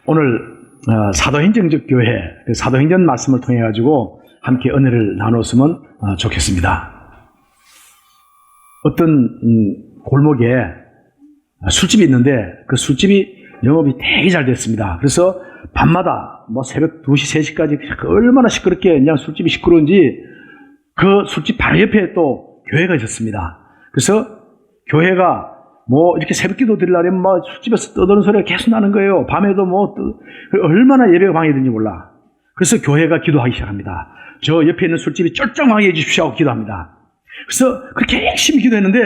오늘 사도행전적 교회, 그 사도행전 말씀을 통해 가지고 함께 은혜를 나눴으면 좋겠습니다. 어떤 골목에 술집이 있는데 그 술집이 영업이 되게 잘 됐습니다. 그래서 밤마다 새벽 2시, 3시까지 얼마나 시끄럽게 그냥 술집이 시끄러운지 그 술집 바로 옆에 또 교회가 있었습니다. 그래서 교회가 이렇게 새벽 기도 드리려면 술집에서 떠드는 소리가 계속 나는 거예요. 밤에도 얼마나 예배가 방해되는지 몰라. 그래서 교회가 기도하기 시작합니다. 저 옆에 있는 술집이 쫄짝 망해 주십시오 하고 기도합니다. 그래서 그렇게 열심히 기도했는데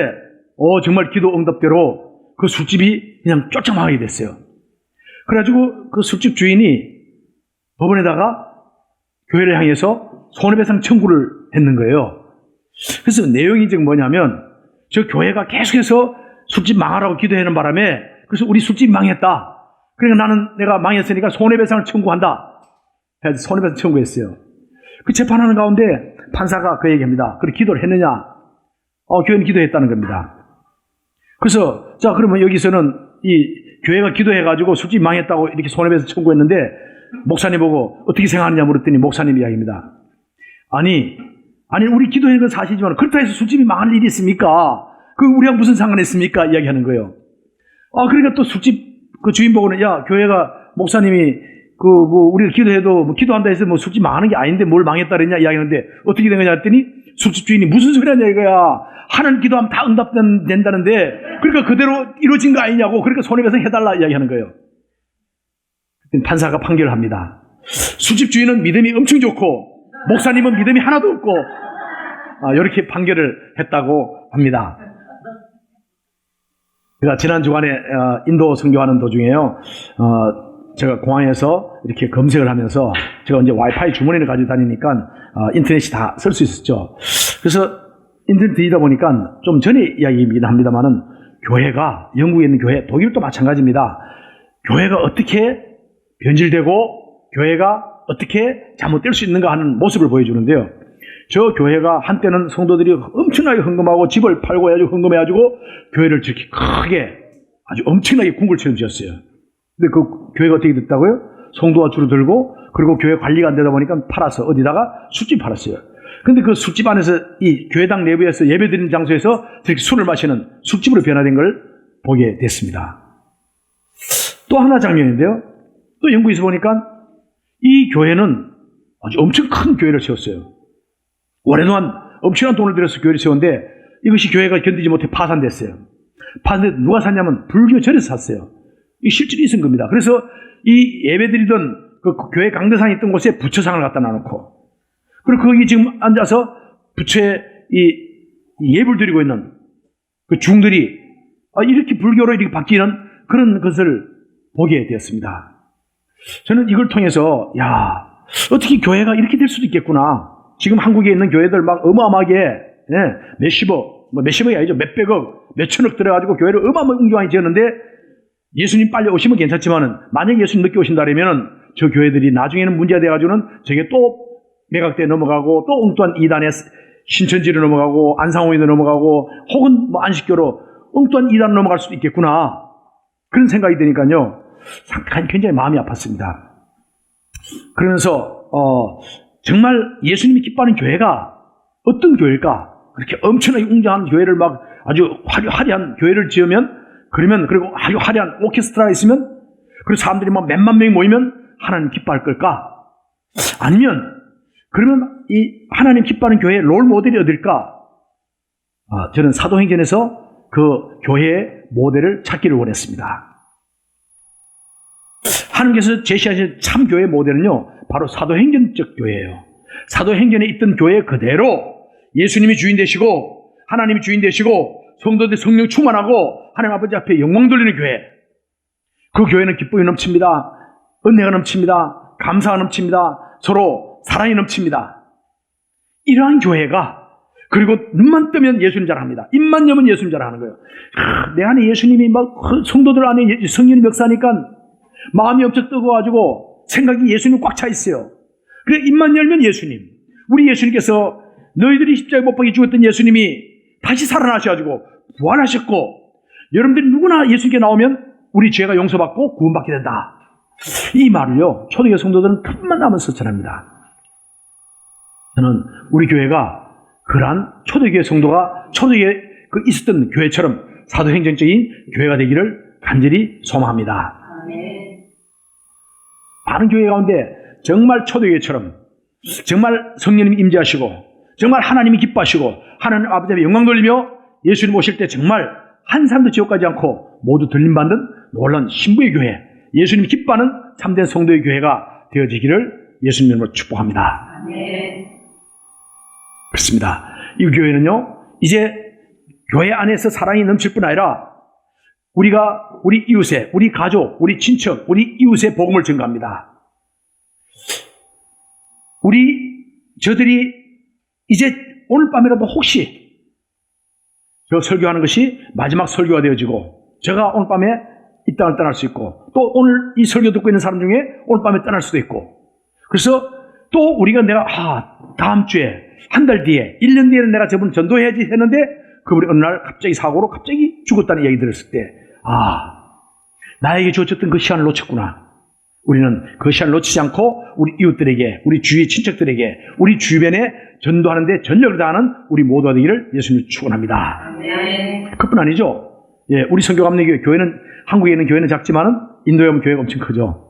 정말 기도 응답대로 그 술집이 그냥 쫄짝 망하게 됐어요. 그래가지고 그 술집 주인이 법원에다가 교회를 향해서 손해배상 청구를 했는 거예요. 그래서 내용이 지금 뭐냐면 저 교회가 계속해서 술집 망하라고 기도하는 바람에 그래서 우리 술집 망했다. 그러니까 내가 망했으니까 손해배상을 청구한다. 그래서 손해배상 청구했어요. 그 재판하는 가운데 판사가 그 얘기합니다. 그래 기도를 했느냐? 교회는 기도했다는 겁니다. 그래서 자 그러면 여기서는 이 교회가 기도해가지고 술집 망했다고 이렇게 손해배상 청구했는데 목사님 보고 어떻게 생각하느냐 물었더니 목사님 이야기입니다. 아니 우리 기도한 건 사실이지만 그렇다 해서 술집이 망할 일이 있습니까? 그 우리랑 무슨 상관이 있습니까? 이야기하는 거예요. 그러니까 또 술집 그 주인 보고는 야 교회가 목사님이 우리가 기도해도 기도한다 해서 술집 망하는 게 아닌데 뭘 망했다 그랬냐 이야기하는데 어떻게 된 거냐 했더니 술집 주인이 무슨 소리 하냐 이거야. 하는 기도하면 다 응답된다는데 그러니까 그대로 이루어진 거 아니냐고 그러니까 손해배상 해달라 이야기하는 거예요. 판사가 판결을 합니다. 술집 주인은 믿음이 엄청 좋고 목사님은 믿음이 하나도 없고 이렇게 판결을 했다고 합니다. 제가 지난 주간에 인도 선교하는 도중에요. 제가 공항에서 이렇게 검색을 하면서 제가 이제 와이파이 주머니를 가지고 다니니까 인터넷이 다 쓸 수 있었죠. 그래서 인터넷 뒤지다 보니까 좀 전에 이야기이긴 합니다만은 교회가 영국에 있는 교회, 독일도 마찬가지입니다. 교회가 어떻게 변질되고 교회가 어떻게 잘못될 수 있는가 하는 모습을 보여주는데요. 저 교회가 한때는 성도들이 엄청나게 헌금하고 집을 팔고 해가지고 헌금해가지고 교회를 저렇게 크게 아주 엄청나게 궁궐처럼 지었어요. 근데 그 교회가 어떻게 됐다고요? 성도가 줄어들고 그리고 교회 관리가 안 되다 보니까 팔아서 어디다가 술집 팔았어요. 근데 그 술집 안에서 이 교회당 내부에서 예배드리는 장소에서 저렇게 술을 마시는 술집으로 변화된 걸 보게 됐습니다. 또 하나 장면인데요. 또 영국에서 보니까 이 교회는 아주 엄청 큰 교회를 세웠어요. 오랫동안 엄청난 돈을 들여서 교회를 세웠는데 이것이 교회가 견디지 못해 파산됐어요. 파산됐는데 누가 샀냐면 불교 절에서 샀어요. 이 실질이 있은 겁니다. 그래서 이 예배드리던 그 교회 강대상이 있던 곳에 부처상을 갖다 놔놓고 그리고 거기 지금 앉아서 부처에 이 예불 드리고 있는 그 중들이 이렇게 불교로 이렇게 바뀌는 그런 것을 보게 되었습니다. 저는 이걸 통해서 어떻게 교회가 이렇게 될 수도 있겠구나. 지금 한국에 있는 교회들 막 어마어마하게 몇십억이 아니죠. 몇백억, 몇천억 들어가지고 교회를 어마어마하게 웅장하게 지었는데 예수님 빨리 오시면 괜찮지만은 만약에 예수님 늦게 오신다면 저 교회들이 나중에는 문제가 돼가지고는 저게 또 매각대에 넘어가고 또 엉뚱한 이단의 신천지로 넘어가고 안상호에도 넘어가고 혹은 안식교로 엉뚱한 이단으로 넘어갈 수도 있겠구나. 그런 생각이 드니까요. 굉장히 마음이 아팠습니다. 그러면서 정말 예수님이 기뻐하는 교회가 어떤 교회일까? 그렇게 엄청나게 웅장한 교회를 막 아주 화려한 교회를 지으면 그리고 아주 화려한 오케스트라가 있으면 그리고 사람들이 몇만 명이 모이면 하나님 기뻐할 걸까? 아니면 그러면 이 하나님 기뻐하는 교회의 롤 모델이 어딜까? 저는 사도행전에서 그 교회의 모델을 찾기를 원했습니다. 하나님께서 제시하신 참 교회의 모델은요, 바로 사도행전적 교회예요. 사도행전에 있던 교회 그대로 예수님이 주인 되시고 하나님이 주인 되시고 성도들 성령 충만하고 하나님 아버지 앞에 영광 돌리는 교회. 그 교회는 기쁨이 넘칩니다. 은혜가 넘칩니다. 감사가 넘칩니다. 서로 사랑이 넘칩니다. 이러한 교회가 그리고 눈만 뜨면 예수님 자랑합니다. 입만 여면 예수님 자랑하는 거예요. 내 안에 예수님이 성도들 안에 성령이 역사하니까 마음이 엄청 뜨거워가지고 생각이 예수님 꽉 차 있어요. 그래 입만 열면 예수님. 우리 예수님께서 너희들이 십자가에 못 박혀 죽었던 예수님이 다시 살아나셔가지고 부활하셨고 여러분들이 누구나 예수님께 나오면 우리 죄가 용서받고 구원받게 된다. 이 말을요, 초대교회 성도들은 틈만 나면 실천합니다. 저는 우리 교회가 그러한 초대교회 성도가 초대교회 있었던 교회처럼 사도행전적인 교회가 되기를 간절히 소망합니다. 많은 교회 가운데 정말 초대교회처럼 정말 성령님이 임재하시고 정말 하나님이 기뻐하시고 하나님 아버지 앞에 영광 돌리며 예수님 오실 때 정말 한 사람도 지옥 가지 않고 모두 들림받는 놀라운 신부의 교회, 예수님이 기뻐하는 참된 성도의 교회가 되어지기를 예수님 이름으로 축복합니다. 그렇습니다. 이 교회는요, 이제 교회 안에서 사랑이 넘칠 뿐 아니라 우리가 우리 이웃에, 우리 가족, 우리 친척, 우리 이웃의 복음을 전가합니다. 저들이 이제 오늘 밤이라도 혹시 저 설교하는 것이 마지막 설교가 되어지고 제가 오늘 밤에 이 땅을 떠날 수 있고 또 오늘 이 설교 듣고 있는 사람 중에 오늘 밤에 떠날 수도 있고 그래서 또 우리가 다음 주에 한 달 뒤에 1년 뒤에는 내가 저분 전도해야지 했는데 그분이 어느 날 갑자기 사고로 갑자기 죽었다는 이야기 들었을 때 나에게 주어졌던 그 시간을 놓쳤구나. 우리는 그 시간을 놓치지 않고 우리 이웃들에게, 우리 주위 친척들에게, 우리 주변에 전도하는 데 전력을 다하는 우리 모두가 되기를 예수님을 축원합니다. 그뿐 아니죠. 우리 선교감리교회 교회는 한국에 있는 교회는 작지만은 인도에 가면 교회가 엄청 크죠.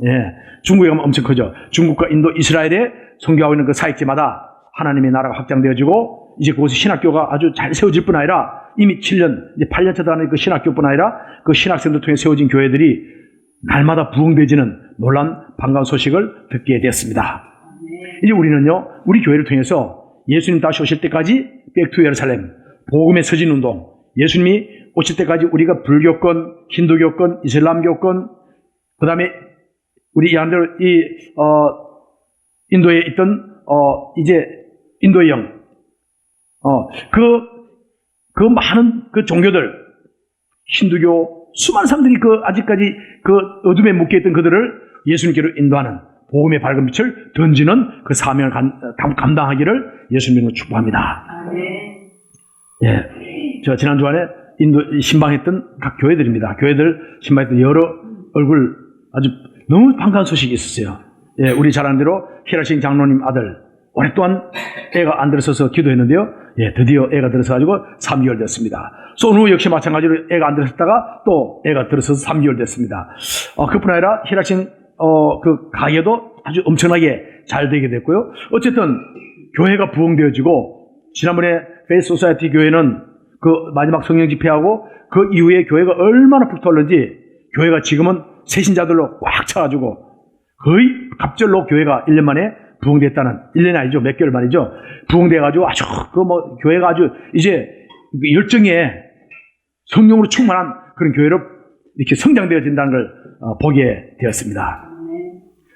중국에 가면 엄청 크죠. 중국과 인도, 이스라엘에 선교하고 있는 그 사역지마다 하나님의 나라가 확장되어지고 이제 그곳에 신학교가 아주 잘 세워질 뿐 아니라 이미 7년, 이제 8년차 다는 그 신학교뿐 아니라 그 신학생들 통해 세워진 교회들이 날마다 부흥되어지는 놀라운 반가운 소식을 듣게 되었습니다. 이제 우리는요, 우리 교회를 통해서 예수님 다시 오실 때까지 백투 예루살렘, 복음의 서진운동, 예수님이 오실 때까지 우리가 불교권, 힌두교권, 이슬람교권, 그 다음에 우리 양대로 인도에 있던 이제 인도의 영, 그 많은 그 종교들, 힌두교, 수많은 사람들이 아직까지 어둠에 묶여있던 그들을 예수님께로 인도하는 복음의 밝은 빛을 던지는 그 사명을 감당하기를 예수님으로 축복합니다. 저 지난 주간에 인도 신방했던 각 교회들입니다. 교회들 신방했던 여러 얼굴 아주 너무 반가운 소식이 있었어요. 우리 잘 아는 대로 히라신 장로님 아들 오랫동안 애가 안 들어서서 기도했는데요. 드디어 애가 들어서가지고 3개월 됐습니다. 소누 역시 마찬가지로 애가 안 들어섰다가 또 애가 들어서서 3개월 됐습니다. 그뿐 아니라 히라신 그 가게도 아주 엄청나게 잘 되게 됐고요. 어쨌든 교회가 부흥되어지고 지난번에 페이스 소사이티 교회는 그 마지막 성령 집회하고 그 이후에 교회가 얼마나 불타올른지 교회가 지금은 새신자들로 꽉 차가지고 거의 갑절로 교회가 1년 만에 부흥됐다는, 1년이 아니죠. 몇 개월 만이죠. 부흥돼가지고 아주 교회가 아주 이제 열정에 성령으로 충만한 그런 교회로 이렇게 성장되어진다는 걸 보게 되었습니다.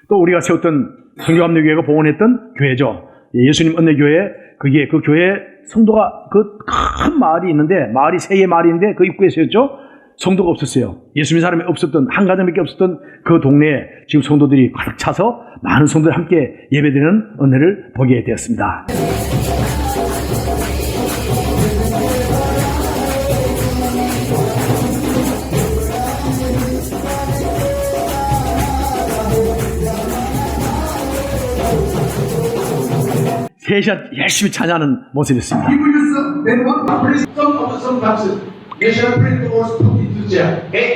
또 우리가 세웠던 성교감리교회가 봉헌했던 교회죠. 예수님 은혜교회, 그 교회 성도가 그 큰 마을이 있는데, 마을이 3개 마을이 있는데 그 입구에 세웠죠. 성도가 없었어요. 예수님 사람이 없었던, 한 가정밖에 없었던 그 동네에 지금 성도들이 가득 차서 많은 성도들이 함께 예배드리는 은혜를 보게 되었습니다. 세 시간 열심히 찬양하는 모습이었습니다.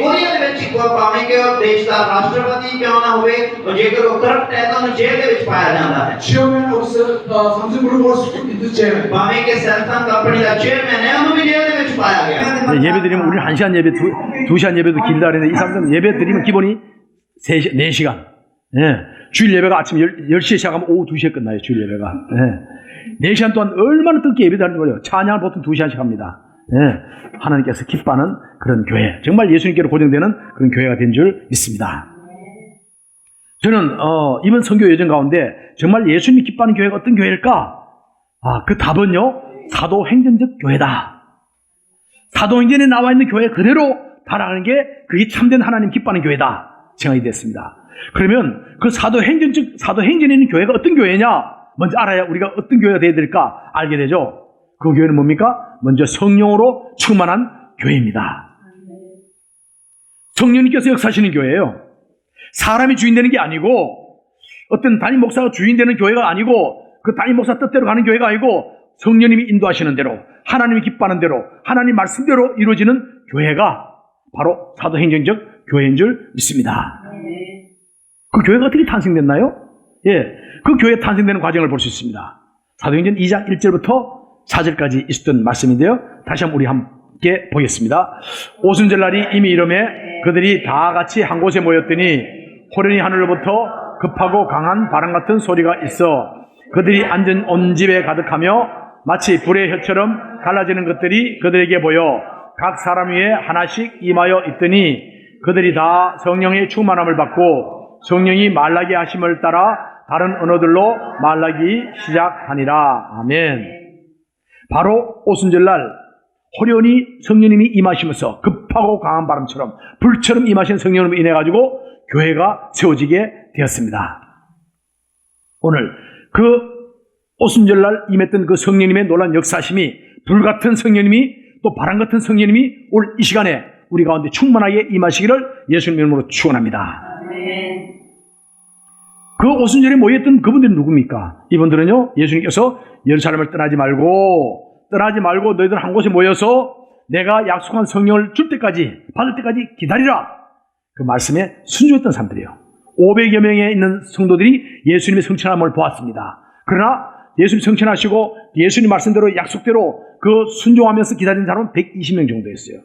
कोरिया ਦੇ ਵਿੱਚ ਭਾਵੇਂ ਕਿ ਉਹ ਦੇਸ਼ ਦਾ ਰਾਸ਼ਟਰਪਤੀ ਕਿਉਂ ਨਾ ਹੋਵੇ ਜੇਕਰ ਉਹ ਕਰਪਟ ਹੈ ਤਾਂ ਉਹਨੂੰ ਜੇਲ੍ਹ ਦੇ ਵਿੱਚ ਪਾਇਆ ਜਾਂਦਾ ਹੈ Chairman of Samsung Group was put into jail. ਭਾਵੇਂ ਕਿ ਸੈਮਸੰਗ ਕੰਪਨੀ ਦਾ ਚੇਅਰਮੈਨ ਹੈ ਉਹਨੂੰ ਵੀ ਜੇਲ੍ਹ ਦੇ ਵਿੱਚ ਪਾਇਆ ਗਿਆ 예배 드리면 우리 1시간 예배, 2시간 예배도 길다 그랬는데 이 사람들은 예배 드리면 기본이 4시간. 주일 예배가 아침 10시에 시작하면 오후 2시에 끝나요. 주일 예배가. 4시간 동안 얼마나 뜻깊게 예배드리는 거예요. 찬양을 보통 2시간씩 합니다. 하나님께서 기뻐하는 그런 교회, 정말 예수님께로 고정되는 그런 교회가 된 줄 믿습니다. 저는 이번 선교 여정 가운데 정말 예수님이 기뻐하는 교회가 어떤 교회일까? 그 답은요, 사도행전적 교회다. 사도행전에 나와 있는 교회 그대로 따라가는 게 그게 참된 하나님 기뻐하는 교회다 생각이 됐습니다. 그러면 그 사도행전에 있는 교회가 어떤 교회냐? 먼저 알아야 우리가 어떤 교회가 되어야 될까 알게 되죠. 그 교회는 뭡니까? 먼저 성령으로 충만한 교회입니다. 성령님께서 역사하시는 교회예요. 사람이 주인 되는 게 아니고, 어떤 담임 목사가 주인 되는 교회가 아니고, 그 담임 목사 뜻대로 가는 교회가 아니고, 성령님이 인도하시는 대로, 하나님이 기뻐하는 대로, 하나님 말씀대로 이루어지는 교회가 바로 사도행전적 교회인 줄 믿습니다. 그 교회가 어떻게 탄생됐나요? 예, 그 교회 탄생되는 과정을 볼 수 있습니다. 사도행전 2장 1절부터 4절까지 있었던 말씀인데요. 다시 한번 우리 함께 보겠습니다. 오순절날이 이미 이름에 그들이 다 같이 한 곳에 모였더니 호련히 하늘로부터 급하고 강한 바람 같은 소리가 있어 그들이 앉은 온 집에 가득하며 마치 불의 혀처럼 갈라지는 것들이 그들에게 보여 각 사람 위에 하나씩 임하여 있더니 그들이 다 성령의 충만함을 받고 성령이 말라게 하심을 따라 다른 언어들로 말라기 시작하니라. 아멘. 바로 오순절날 호련히 성령님이 임하시면서 급하고 강한 바람처럼 불처럼 임하신 성령님으로 인해 가지고 교회가 세워지게 되었습니다. 오늘 그 오순절날 임했던 그 성령님의 놀라운 역사심이 불같은 성령님이 또 바람같은 성령님이 올 이 시간에 우리 가운데 충만하게 임하시기를 예수님 이름으로 축원합니다. 그 오순절에 모였던 그분들은 누굽니까? 이분들은요, 예수님께서 예루살렘을 떠나지 말고 너희들 한 곳에 모여서 내가 약속한 성령을 줄 때까지, 받을 때까지 기다리라. 그 말씀에 순종했던 사람들이에요. 500여 명에 있는 성도들이 예수님의 성천함을 보았습니다. 그러나 예수님 성천하시고 예수님 말씀대로 약속대로 그 순종하면서 기다리는 사람은 120명 정도였어요.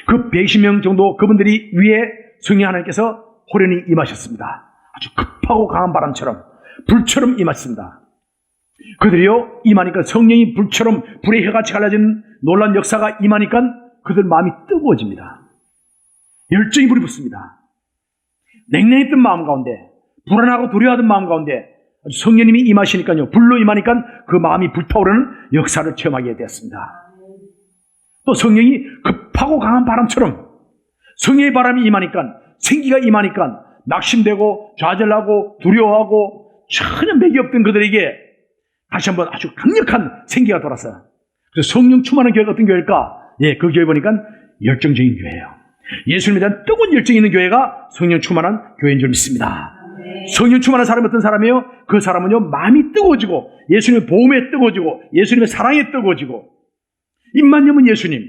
그 120명 정도 그분들이 위에 성령 하나님께서 호련히 임하셨습니다. 아주 급하고 강한 바람처럼 불처럼 임하셨습니다. 그들이요 임하니까 성령이 불처럼 불의 혀같이 갈라지는 놀라운 역사가 임하니까 그들 마음이 뜨거워집니다. 열정이 불이 붙습니다. 냉랭했던 마음 가운데, 불안하고 두려워하던 마음 가운데 성령님이 임하시니까요, 불로 임하니까 그 마음이 불타오르는 역사를 체험하게 되었습니다. 또 성령이 급하고 강한 바람처럼 성령의 바람이 임하니까, 생기가 임하니까 낙심되고 좌절하고 두려워하고 전혀 맥이 없던 그들에게 다시 한번 아주 강력한 생기가 돌았어요. 그래서 성령 충만한 교회가 어떤 교회일까? 예, 그 교회 보니까 열정적인 교회예요. 예수님에 대한 뜨거운 열정이 있는 교회가 성령 충만한 교회인 줄 믿습니다. 성령 충만한 사람이 어떤 사람이에요? 그 사람은요, 마음이 뜨거워지고 예수님의 보험에 뜨거워지고 예수님의 사랑에 뜨거워지고 입만 열면 예수님,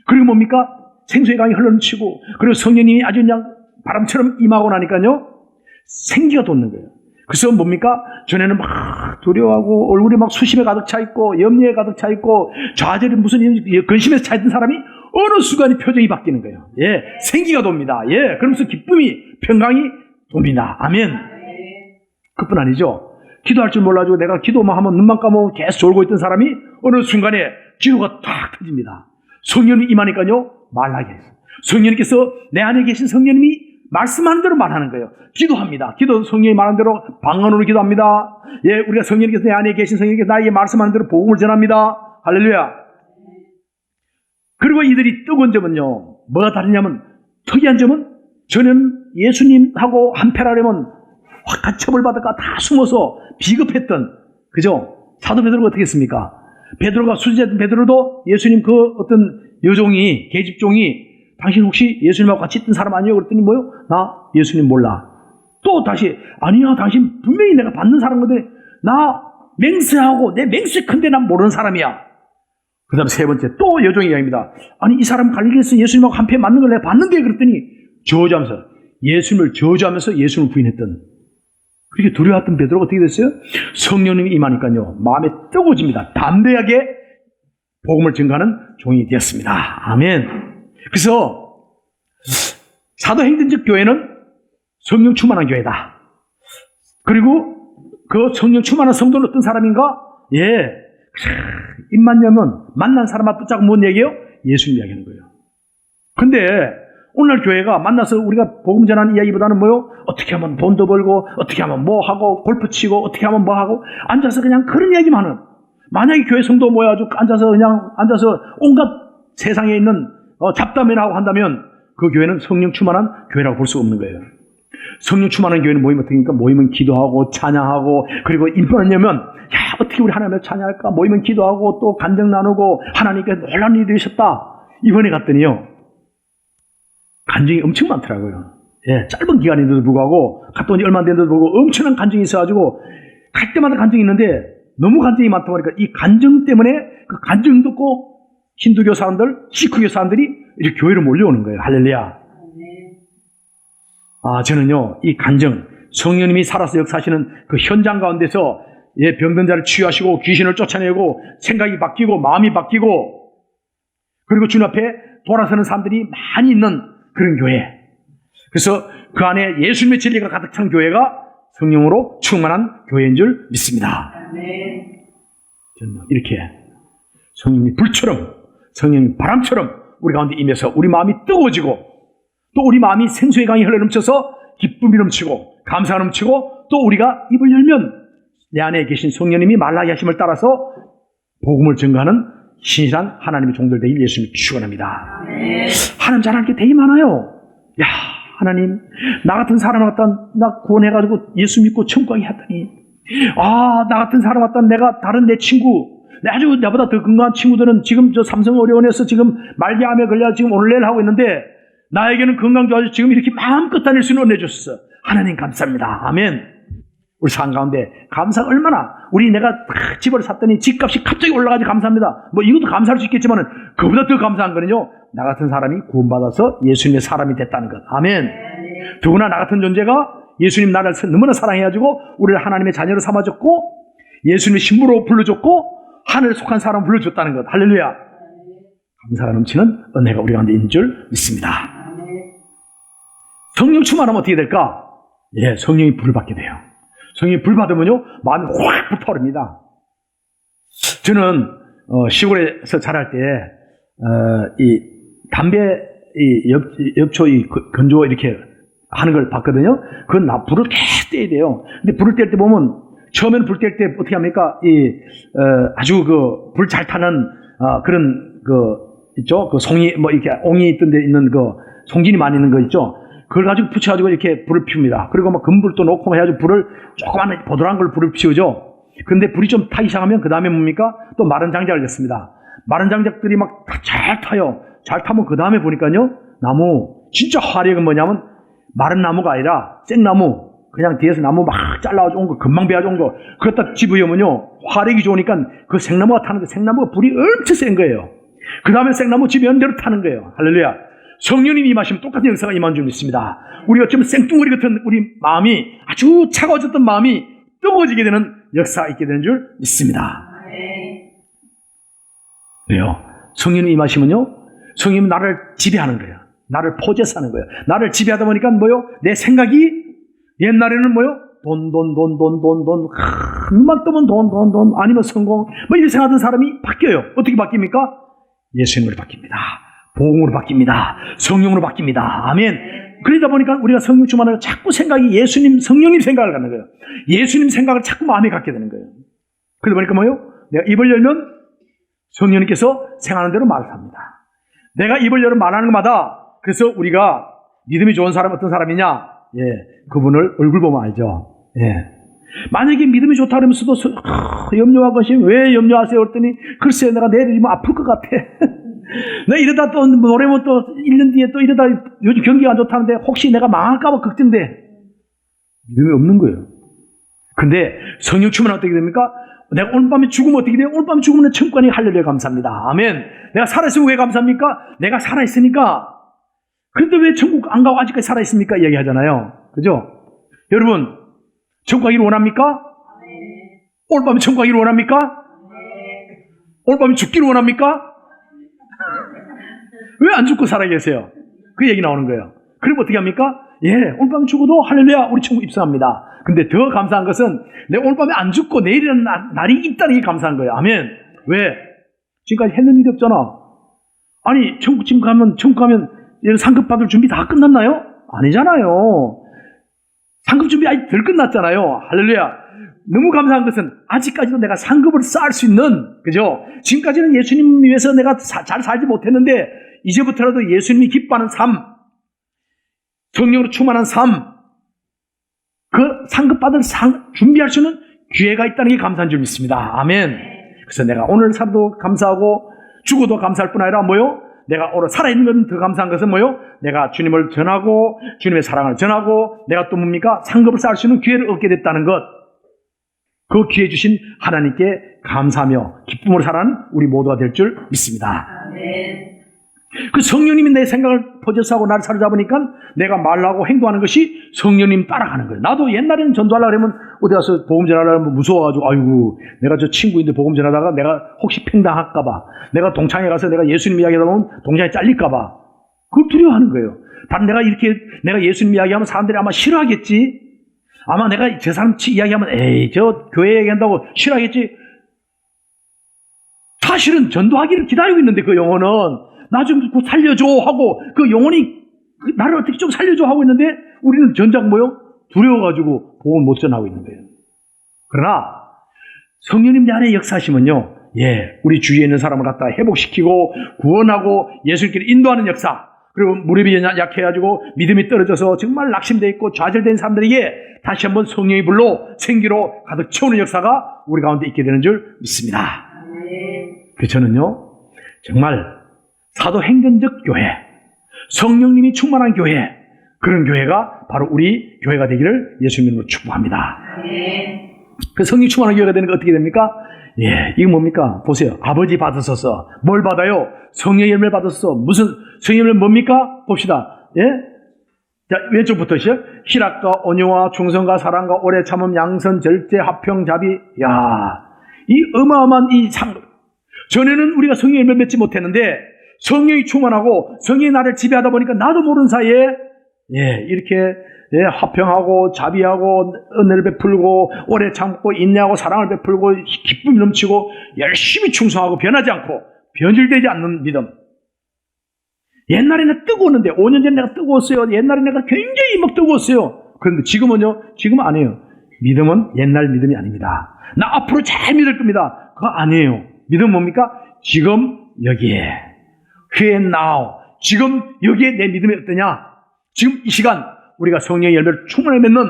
그리고 뭡니까? 생수의 강이 흘러넘치고 그리고 성령님이 아주 그냥 바람처럼 임하고 나니까요, 생기가 돋는 거예요. 그래서 뭡니까? 전에는 막 두려워하고 얼굴이 막 수심에 가득 차 있고 염려에 가득 차 있고 좌절이 무슨 근심에서 차 있던 사람이 어느 순간에 표정이 바뀌는 거예요. 예, 생기가 돕니다. 예, 그러면서 기쁨이, 평강이 돕니다. 아멘. 그뿐 아니죠. 기도할 줄 몰라가지고 내가 기도만 하면 눈만 감으면 계속 졸고 있던 사람이 어느 순간에 기도가 탁 터집니다. 성령이 임하니까요, 말하게 해서. 성령님께서 내 안에 계신 성령님이 말씀하는 대로 말하는 거예요. 기도합니다. 기도도 성령이 말하는 대로 방언으로 기도합니다. 예, 우리가 성령님께서 내 안에 계신 성령님께서 나에게 말씀하는 대로 복음을 전합니다. 할렐루야. 그리고 이들이 뜨거운 점은요, 뭐가 다르냐면, 특이한 점은 저는 예수님하고 한패라려면 확 같이 처벌받을까 다 숨어서 비겁했던, 그죠? 사도 베드로가 어떻게 했습니까? 베드로가 수지했던 베드로도 예수님 그 어떤 여종이, 계집종이 당신 혹시 예수님하고 같이 있던 사람 아니에요? 그랬더니 뭐요? 나 예수님 몰라. 또 다시 아니야, 당신 분명히 내가 받는 사람 건데 나 맹세하고 내 맹세 큰데 난 모르는 사람이야. 그 다음 세 번째 또 여종이 이야기입니다. 아니 이 사람 갈릴리에서 예수님하고 한패 맞는 걸 내가 봤는데 그랬더니 저주하면서 예수님을 저주하면서 예수님을 부인했던, 그렇게 두려워했던 베드로가 어떻게 됐어요? 성령님이 임하니까요, 마음에 뜨거워집니다. 담대하게 복음을 증거하는 종이 되었습니다. 아멘. 그래서 사도행전적 교회는 성령 충만한 교회다. 그리고 그 성령 충만한 성도는 어떤 사람인가? 예, 입만 열면 만난 사람만 붙잡고 뭔 얘기예요? 예수님 이야기하는 거예요. 근데 오늘날 교회가 만나서 우리가 복음 전하는 이야기보다는 뭐요? 어떻게 하면 돈도 벌고 어떻게 하면 뭐 하고 골프 치고 어떻게 하면 뭐 하고 앉아서 그냥 그런 이야기만 하는, 만약에 교회 성도 모여가지고 앉아서 온갖 세상에 있는 잡담이나 하고 한다면 그 교회는 성령 충만한 교회라고 볼 수가 없는 거예요. 성령 충만한 교회는 모이면 어떻게 합니까? 모이면 기도하고 찬양하고 그리고 입만 열면 야 어떻게 우리 하나님을 찬양할까? 모이면 기도하고 또 간증 나누고 하나님께 놀라운 일이 되셨다. 이번에 갔더니요, 간증이 엄청 많더라고요. 예, 짧은 기간인데도 불구하고 갔다 온 지 얼마 안 됐는데도 불구하고 엄청난 간증이 있어가지고 갈 때마다 간증이 있는데 너무 간증이 많다 보니까 이 간증 때문에 그 간증 듣고 힌두교 사람들, 시크교 사람들이 이렇게 교회로 몰려오는 거예요. 할렐루야. 저는요, 이 간증, 성령님이 살아서 역사하시는 그 현장 가운데서 예, 병든 자를 치유하시고 귀신을 쫓아내고 생각이 바뀌고 마음이 바뀌고 그리고 주님 앞에 돌아서는 사람들이 많이 있는 그런 교회. 그래서 그 안에 예수님의 진리가 가득 찬 교회가 성령으로 충만한 교회인 줄 믿습니다. 저는 이렇게 성령이 불처럼, 성령이 바람처럼 우리 가운데 임해서 우리 마음이 뜨거워지고 또 우리 마음이 생수의 강이 흘러넘쳐서 기쁨이 넘치고 감사가 넘치고 또 우리가 입을 열면 내 안에 계신 성령님이 말라기 하심을 따라서 복음을 증거하는 신실한 하나님의 종들 되길 예수님이 축원합니다. 하나님 잘할 게 되게 많아요. 야, 하나님, 나 같은 사람 갖다 나 구원해가지고 예수 믿고 천국 가게 하더니, 나 같은 사람 갖다 내가 다른 내 친구, 아주 나보다 더 건강한 친구들은 지금 저 삼성의료원에서 지금 말기암에 걸려 지금 오늘 내일 하고 있는데 나에게는 건강 좋아져 지금 이렇게 마음껏 다닐 수 있는 은혜 주셨어. 하나님 감사합니다. 아멘. 우리 삶 가운데 감사가 얼마나, 우리 내가 집을 샀더니 집값이 갑자기 올라가지 감사합니다. 뭐 이것도 감사할 수 있겠지만 그보다 더 감사한 거는요, 나 같은 사람이 구원받아서 예수님의 사람이 됐다는 것. 아멘. 더구나 나 같은 존재가 예수님 나를 너무나 사랑해가지고 우리를 하나님의 자녀로 삼아줬고 예수님의 신부로 불러줬고 하늘에 속한 사람을 불러줬다는 것. 할렐루야. 감사가 넘치는 은혜가 우리 가운데 있는 줄 믿습니다. 성령 충만하면 어떻게 될까? 예, 성령이 불을 받게 돼요. 성령이 불 받으면요, 마음이 확 불타오릅니다. 저는 시골에서 자랄 때 이 담배 엽초 건조 이렇게 하는 걸 봤거든요. 그건 불을 계속 떼야 돼요. 근데 불을 뗄 때 보면 처음에는 불 뗄 때 어떻게 합니까? 아주 불 잘 타는 그런 있죠. 송이 뭐 이렇게 옹이 있던 데 있는 송진이 많이 있는 거 있죠. 그걸 가지고 붙여가지고 이렇게 불을 피웁니다. 그리고 막 금불도 놓고 해가지고 불을 조그만 보드란 걸 불을 피우죠. 근데 불이 좀 타기 시작하면 그 다음에 뭡니까? 또 마른 장작을 냈습니다. 마른 장작들이 막 잘 타요. 잘 타면 그 다음에 보니까요, 나무, 진짜 화력은 뭐냐면 마른 나무가 아니라 생나무, 그냥 뒤에서 나무 막 잘라가지고 온 거, 금방 베어져 온 거, 그거 딱 집으면요, 화력이 좋으니까 그 생나무가 타는데 생나무가 불이 엄청 센 거예요. 그 다음에 생나무 집에 대로 타는 거예요. 할렐루야. 성령님이 임하시면 똑같은 역사가 임한 줄 믿습니다. 우리 어쩌면 생뚱거리 같은 우리 마음이, 아주 차가워졌던 마음이 뜨거워지게 되는 역사가 있게 되는 줄 믿습니다. 그래요. 성령님이 임하시면요, 성령님이 나를 지배하는 거예요. 나를 포제하는 거예요. 나를 지배하다 보니까 뭐요? 내 생각이 옛날에는 뭐요? 돈, 눈만 뜨면 돈, 아니면 성공, 뭐 이렇게 생각하던 사람이 바뀌어요. 어떻게 바뀝니까? 예수님으로 바뀝니다. 복음으로 바뀝니다. 성령으로 바뀝니다. 아멘. 그러다 보니까 우리가 성령 충만하고 자꾸 생각이 예수님, 성령님 생각을 갖는 거예요. 예수님 생각을 자꾸 마음에 갖게 되는 거예요. 그러다 보니까 뭐요? 내가 입을 열면 성령님께서 생하는 대로 말을 합니다. 내가 입을 열어 말하는 것마다, 그래서 우리가 믿음이 좋은 사람 어떤 사람이냐? 예, 그분을 얼굴 보면 알죠. 예. 만약에 믿음이 좋다 그러면서도 염려하고 왜 염려하세요? 그랬더니 글쎄 내가 내일이면 아플 것 같아. 내가 이러다 또 노래면 또 1년 뒤에 또 이러다 요즘 경기가 안 좋다는데 혹시 내가 망할까 봐 걱정돼. 믿음이 없는 거예요. 근데 성령 충만하면 어떻게 됩니까? 내가 오늘 밤에 죽으면 어떻게 돼요? 오늘 밤에 죽으면 천국 가니 할렐루야 감사합니다. 아멘. 내가 살아있으면 왜 감사합니까? 내가 살아있으니까. 그런데 왜 천국 안 가고 아직까지 살아있습니까? 이야기하잖아요. 그죠? 여러분, 천국 가기를 원합니까? 오늘 밤에 천국 가기를 원합니까? 오늘 밤에 죽기를 원합니까? 왜 안 죽고 살아 계세요? 그 얘기 나오는 거예요. 그럼 어떻게 합니까? 예, 오늘 밤에 죽어도 할렐루야 우리 천국 입성합니다. 근데 더 감사한 것은 내가 오늘 밤에 안 죽고 내일이라는 날이 있다는 게 감사한 거예요. 아멘. 왜? 지금까지 했는 일이 없잖아. 아니 천국 가면 상급 받을 준비 다 끝났나요? 아니잖아요. 상급 준비 아직 덜 끝났잖아요. 할렐루야. 너무 감사한 것은 아직까지도 내가 상급을 쌓을 수 있는, 그죠? 지금까지는 예수님 위해서 내가 잘 살지 못했는데 이제부터라도 예수님이 기뻐하는 삶, 성령으로 충만한 삶, 그 상급 받을 준비할 수 있는 기회가 있다는 게 감사한 줄 믿습니다. 아멘. 그래서 내가 오늘 살아도 감사하고 죽어도 감사할 뿐 아니라 뭐요? 내가 오늘 살아있는 건 더 감사한 것은 뭐요? 내가 주님을 전하고 주님의 사랑을 전하고 내가 또 뭡니까? 상급을 쌓을 수 있는 기회를 얻게 됐다는 것. 그 기회 주신 하나님께 감사하며 기쁨으로 살아가는 우리 모두가 될 줄 믿습니다. 그 성령님이 내 생각을 포저스하고 나를 사로잡으니까 내가 말하고 행동하는 것이 성령님 따라가는 거예요. 나도 옛날에는 전도하려고 그러면 어디 가서 복음 전하려면 무서워가지고 아이고 내가 저 친구인데 복음 전하다가 내가 혹시 팽당할까봐 내가 동창회 가서 내가 예수님 이야기하다 보면 동창회 잘릴까봐 그걸 두려워하는 거예요. 다른 내가 예수님 이야기하면 사람들이 아마 싫어하겠지. 아마 내가 저 사람 이야기하면 에이 저 교회 얘기한다고 싫어하겠지. 사실은 전도하기를 기다리고 있는데 그 영혼은 나 좀 살려줘 하고 그 영혼이 나를 어떻게 좀 살려줘 하고 있는데 우리는 전작 뭐요? 두려워가지고 복음을 못 전하고 있는 거예요. 그러나 성령님 내 안에 역사하시면요, 우리 주위에 있는 사람을 갖다 회복시키고 구원하고 예수님께 인도하는 역사, 그리고 무릎이 약해가지고 믿음이 떨어져서 정말 낙심되어 있고 좌절된 사람들에게 다시 한번 성령의 불로 생기로 가득 채우는 역사가 우리 가운데 있게 되는 줄 믿습니다. 그래서 저는요, 정말 사도행전적 교회, 성령님이 충만한 교회, 그런 교회가 바로 우리 교회가 되기를 예수님으로 축복합니다. 그 성령 충만한 교회가 되는 게 어떻게 됩니까? 이거 뭡니까? 보세요. 아버지 받으소서. 뭘 받아요? 성령의 열매를 받았어. 무슨 성령의 열매 뭡니까? 봅시다. 자, 왼쪽부터 시작. 희락과 온유와 충성과 사랑과 오래 참음, 양선, 절제, 화평, 자비. 이 어마어마한 이 전에는 우리가 성령의 열매를 맺지 못했는데 성령이 충만하고 성령이 나를 지배하다 보니까 나도 모르는 사이에 이렇게 화평하고 자비하고 은혜를 베풀고 오래 참고 인내하고 사랑을 베풀고 기쁨이 넘치고 열심히 충성하고 변하지 않고 변질되지 않는 믿음. 옛날에는 뜨거웠는데 5년 전에 내가 뜨거웠어요. 옛날에 내가 굉장히 막 뜨거웠어요. 그런데 지금은요, 지금은 아니에요. 믿음은 옛날 믿음이 아닙니다. 나 앞으로 잘 믿을 겁니다. 그거 아니에요. 믿음은 뭡니까? 지금 여기에 Here and now. 지금 여기에 내 믿음이 어떠냐? 지금 이 시간 우리가 성령의 열매를 충만히 맺는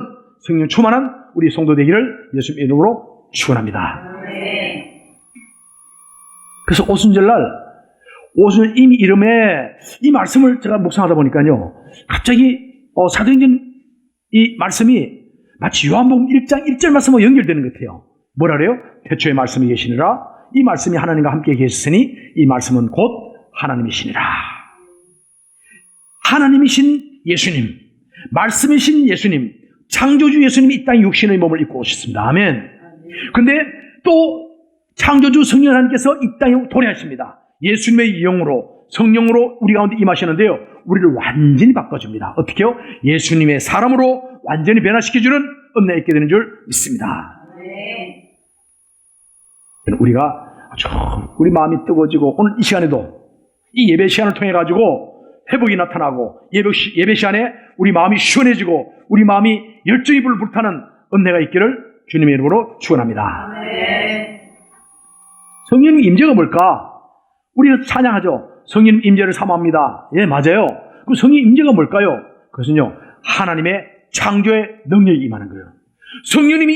성령 충만한 우리 성도 되기를 예수님 이름으로 축원합니다. 그래서 오순절날 오순절 이름에 이 말씀을 제가 묵상하다 보니까요, 갑자기 사도행전 이 말씀이 마치 요한복음 1장 1절 말씀과 연결되는 것 같아요. 뭐라 그래요? 태초에 말씀이 계시니라. 이 말씀이 하나님과 함께 계셨으니 이 말씀은 곧 하나님이시니라. 하나님이신 예수님, 말씀이신 예수님, 창조주 예수님이 이 땅에 육신의 몸을 입고 오셨습니다. 아멘. 근데 또 창조주 성령 하나님께서 이 땅에 도래하십니다. 예수님의 영으로, 성령으로 우리 가운데 임하시는데요, 우리를 완전히 바꿔줍니다. 어떻게요? 예수님의 사람으로 완전히 변화시켜주는 은혜가 있게 되는 줄 믿습니다. 우리가 아주 우리 마음이 뜨거워지고 오늘 이 시간에도 이 예배 시간을 통해 가지고 회복이 나타나고 예배 시간에 우리 마음이 시원해지고 우리 마음이 열정이 불타는 은혜가 있기를 주님의 이름으로 축원합니다. 성령 임재가 뭘까? 우리가 찬양하죠. 성령 임재를 사모합니다. 맞아요. 그 성령 임재가 뭘까요? 그것은요, 하나님의 창조의 능력이 임하는 거예요. 성령님이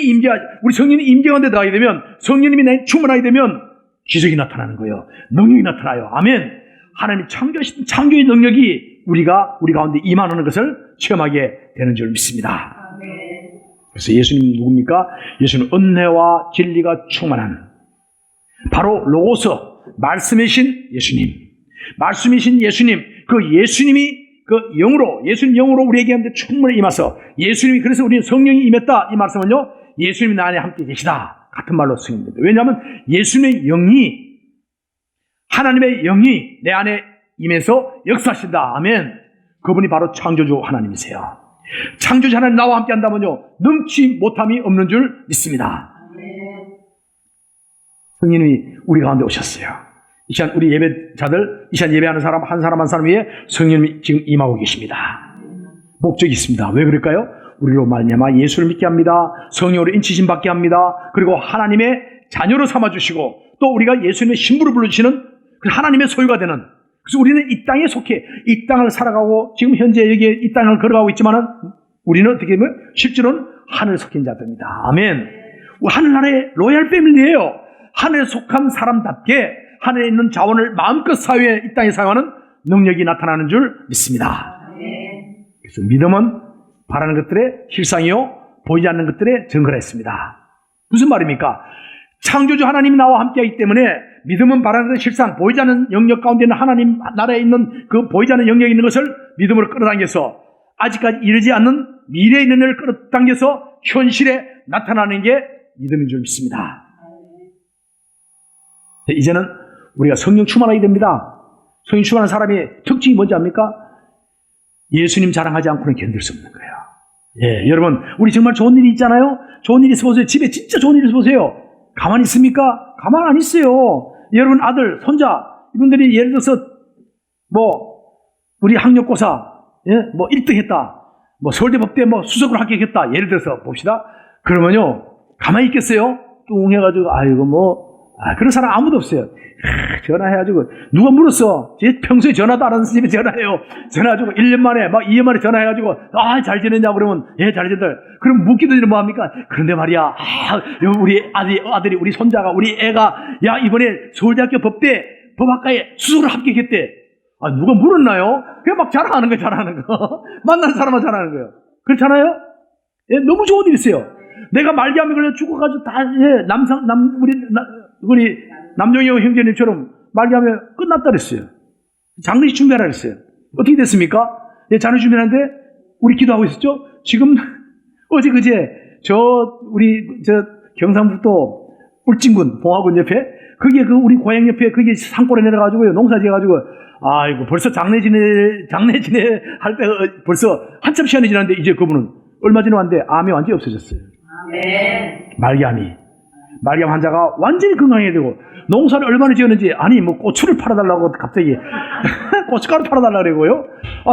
우리 성령이 임재 가운데 들어가게 되면, 성령님이 내 충만하게 되면 기적이 나타나는 거예요. 능력이 나타나요. 아멘. 하나님이 창조하신 창조의 능력이 우리 가운데 임하는 것을 체험하게 되는 줄 믿습니다. 그래서 예수님 누굽니까? 예수는 은혜와 진리가 충만한 바로 로고스, 말씀이신 예수님. 말씀이신 예수님, 그 예수님이 그 영으로, 예수님 영으로 우리에게 충분히 임하서 예수님이, 그래서 우리는 성령이 임했다. 이 말씀은요, 예수님이 나 안에 함께 계시다. 같은 말로 쓰입니다. 왜냐하면 예수님의 영이, 하나님의 영이 내 안에 임해서 역사하신다. 아멘. 그분이 바로 창조주 하나님이세요. 창조주 하나님 나와 함께 한다면요, 능치 못함이 없는 줄 믿습니다. 성령님이 우리 가운데 오셨어요. 이 시간 우리 예배자들, 이 시간 예배하는 사람 한 사람 한 사람 위에 성령님이 지금 임하고 계십니다. 목적이 있습니다. 왜 그럴까요? 우리로 말미암아 예수를 믿게 합니다. 성령으로 인치심 받게 합니다. 그리고 하나님의 자녀로 삼아주시고 또 우리가 예수님의 신부로 불러주시는 하나님의 소유가 되는, 그래서 우리는 이 땅에 속해 이 땅을 살아가고 지금 현재 여기에 이 땅을 걸어가고 있지만은 우리는 어떻게 보면 실제로는 하늘에 속한 자들입니다. 아멘. 하늘나라의 로얄 패밀리예요. 하늘에 속한 사람답게 하늘에 있는 자원을 마음껏 이 땅에 사용하는 능력이 나타나는 줄 믿습니다. 그래서 믿음은 바라는 것들의 실상이요 보이지 않는 것들의 증거라 했습니다. 무슨 말입니까? 창조주 하나님이 나와 함께하기 때문에 믿음은 바라는 것의 실상, 보이지 않는 영역 가운데 있는 하나님 나라에 있는 그 보이지 않는 영역에 있는 것을 믿음으로 끌어당겨서 아직까지 이르지 않는 미래에 있는 일을 끌어당겨서 현실에 나타나는 게 믿음인 줄 믿습니다. 이제는 우리가 성령 충만하게 됩니다. 성령 충만한 사람의 특징이 뭔지 압니까? 예수님 자랑하지 않고는 견딜 수 없는 거예요. 예, 여러분, 우리 정말 좋은 일이 있잖아요? 좋은 일이 있어 보세요. 집에 진짜 좋은 일이 있어 보세요. 가만히 있습니까? 가만 안 있어요. 여러분 아들, 손자, 이분들이 예를 들어서 우리 학력고사, 예? 1등 했다. 서울대 법대 수석으로 합격했다. 예를 들어서 봅시다. 그러면요, 가만히 있겠어요? 뚱 해가지고, 그런 사람 아무도 없어요. 전화해가지고, 누가 물었어? 평소에 전화도 안 하는 집에 전화해요. 전화해가지고, 1년 만에, 2년 만에 전화해가지고, 잘 지냈냐? 그러면, 예, 잘 지낸다. 그럼 묻기도 전에 뭐 합니까? 그런데 말이야, 우리 아들이, 우리 손자가, 우리 애가, 야, 이번에 서울대학교 법대, 법학과에 수석으로 합격했대. 누가 물었나요? 그냥 막 자랑하는 거예요, 자랑하는 거. 만난 사람만 자랑하는 거예요. 그렇잖아요? 예, 너무 좋은 일이 있어요. 내가 말기암에 걸려 죽어가지고 다, 예, 우리 남정희 형제님처럼 말기암에 끝났다 그랬어요. 장례식 준비하라 그랬어요. 어떻게 됐습니까? 예, 장례식 준비하는데, 우리 기도하고 있었죠? 지금, 그제, 경상북도 울진군, 봉화군 옆에, 그게 우리 고향 옆에, 그게 산골에 내려가지고요, 농사 지어가지고, 벌써 장례 지내 할 때 벌써 한참 시간이 지났는데, 이제 그분은 얼마 전에 왔는데, 암이 완전히 없어졌어요. 말기암 환자가 완전히 건강해야 되고, 농사를 얼마나 지었는지, 고추를 팔아달라고 갑자기, 고춧가루 팔아달라고 그러고요.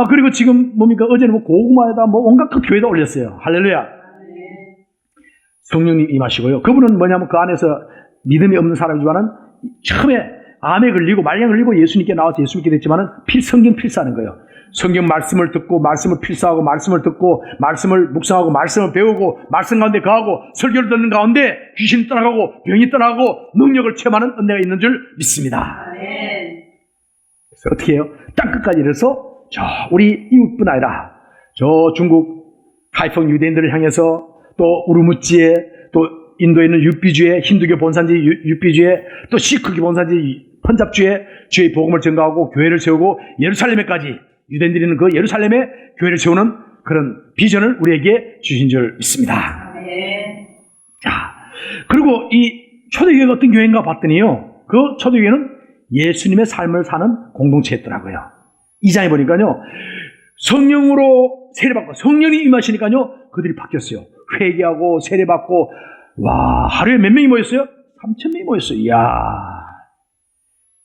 그리고 지금 뭡니까? 어제는 고구마에다 온갖 그 교회에다 올렸어요. 할렐루야. 성령님 임하시고요. 그분은 뭐냐면 그 안에서 믿음이 없는 사람이지만은 처음에 암에 걸리고 말기암에 걸리고 예수님께 나와서 예수 믿게 됐지만은 성경 필사하는 거예요. 성경 말씀을 듣고 말씀을 필사하고 말씀을 듣고 말씀을 묵상하고 말씀을 배우고 말씀 가운데 거하고 설교를 듣는 가운데 귀신이 떠나가고 병이 떠나가고 능력을 체험하는 은혜가 있는 줄 믿습니다. 그래서 어떻게 해요? 땅끝까지 이래서 우리 이웃뿐 아니라 중국 하이펑 유대인들을 향해서 또 우르무치에 또 인도에 있는 유비주에 힌두교 본산지 유비주에 또 시크교 본산지 펀잡주에 주의 복음을 전가하고 교회를 세우고 예루살렘에까지 유대인들이 있는 그 예루살렘에 교회를 세우는 그런 비전을 우리에게 주신 줄 믿습니다. 그리고 이 초대교회가 어떤 교회인가 봤더니요, 그 초대교회는 예수님의 삶을 사는 공동체였더라고요. 2장에 보니까요, 성령으로 세례받고 성령이 임하시니까요, 그들이 바뀌었어요. 회개하고 세례받고, 하루에 몇 명이 모였어요? 3,000명이 모였어요. 이야.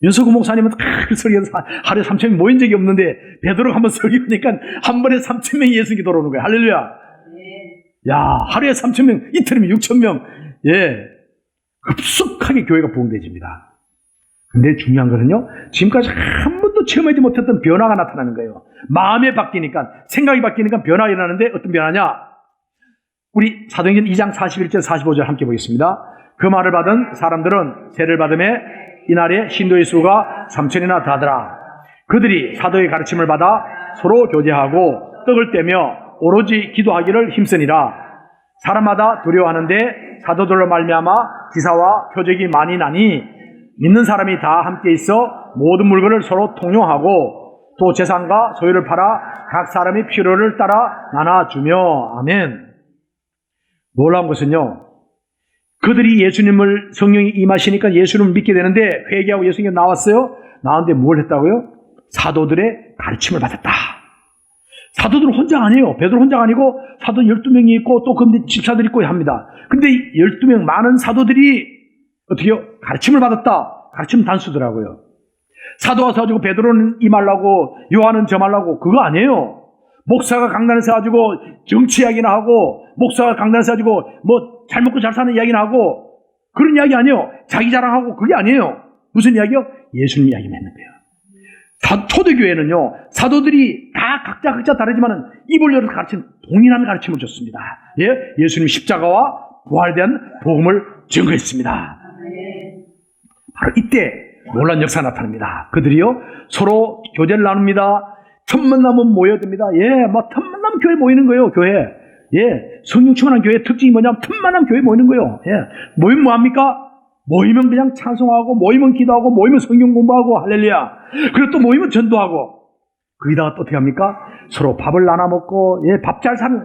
윤석우 목사님은 그 설교에서 하루에 3,000명이 모인 적이 없는데, 베드로가 한번 설교하니까 한 번에 3,000명이 예수님께 돌아오는 거예요. 할렐루야. 야, 하루에 3,000명, 이틀이면 6,000명. 예. 급속하게 교회가 부흥되집니다. 근데 중요한 거는요, 지금까지 한 번도 체험하지 못했던 변화가 나타나는 거예요. 마음이 바뀌니까, 생각이 바뀌니까 변화가 일어나는데 어떤 변화냐? 우리 사도행전 2장 41절 45절 함께 보겠습니다. 그 말을 받은 사람들은 세례를 받음에 이날에 신도의 수가 3,000이나 다하더라. 그들이 사도의 가르침을 받아 서로 교제하고 떡을 떼며 오로지 기도하기를 힘쓰니라. 사람마다 두려워하는데 사도들로 말미암아 기사와 표적이 많이 나니 믿는 사람이 다 함께 있어 모든 물건을 서로 통용하고 또 재산과 소유를 팔아 각 사람이 필요를 따라 나눠주며. 아멘. 놀라운 것은요, 그들이 예수님을, 성령이 임하시니까 예수님을 믿게 되는데 회개하고 예수님께 나왔어요. 나왔는데 뭘 했다고요? 사도들의 가르침을 받았다. 사도들은 혼자 아니에요. 베드로 혼자가 아니고 사도 12명이 있고 또 그 집사들이 있고 합니다. 근데 12명 많은 사도들이 어떻게 해요? 가르침을 받았다. 가르침 단수더라고요. 사도 와서 가지고 베드로는 임하려고 요한은 점하려고 그거 아니에요. 목사가 강단에서 가지고 정치 이야기나 하고 목사가 강단에서 가지고 잘 먹고 잘 사는 이야기나 하고 그런 이야기 아니에요. 자기 자랑하고 그게 아니에요. 무슨 이야기요? 예수님 이야기만 했는 거예요. 초대교회는요, 사도들이 다 각자 다르지만은 입을 열어서 가르친 동일한 가르침을 줬습니다. 예? 예수님 십자가와 부활에 대한 복음을 증거했습니다. 바로 이때 놀란 역사가 나타납니다. 그들이요 서로 교제를 나눕니다. 틈만 나면 모여듭니다. 틈만 나면 교회 모이는 거예요. 교회. 성령 충만한 교회의 특징이 뭐냐면 틈만 나면 교회 모이는 거예요. 모이면 뭐합니까? 모이면 그냥 찬송하고, 모이면 기도하고, 모이면 성경 공부하고, 할렐루야. 그리고 또 모이면 전도하고. 거기다가 또 어떻게 합니까? 서로 밥을 나눠 먹고, 밥 잘 사는,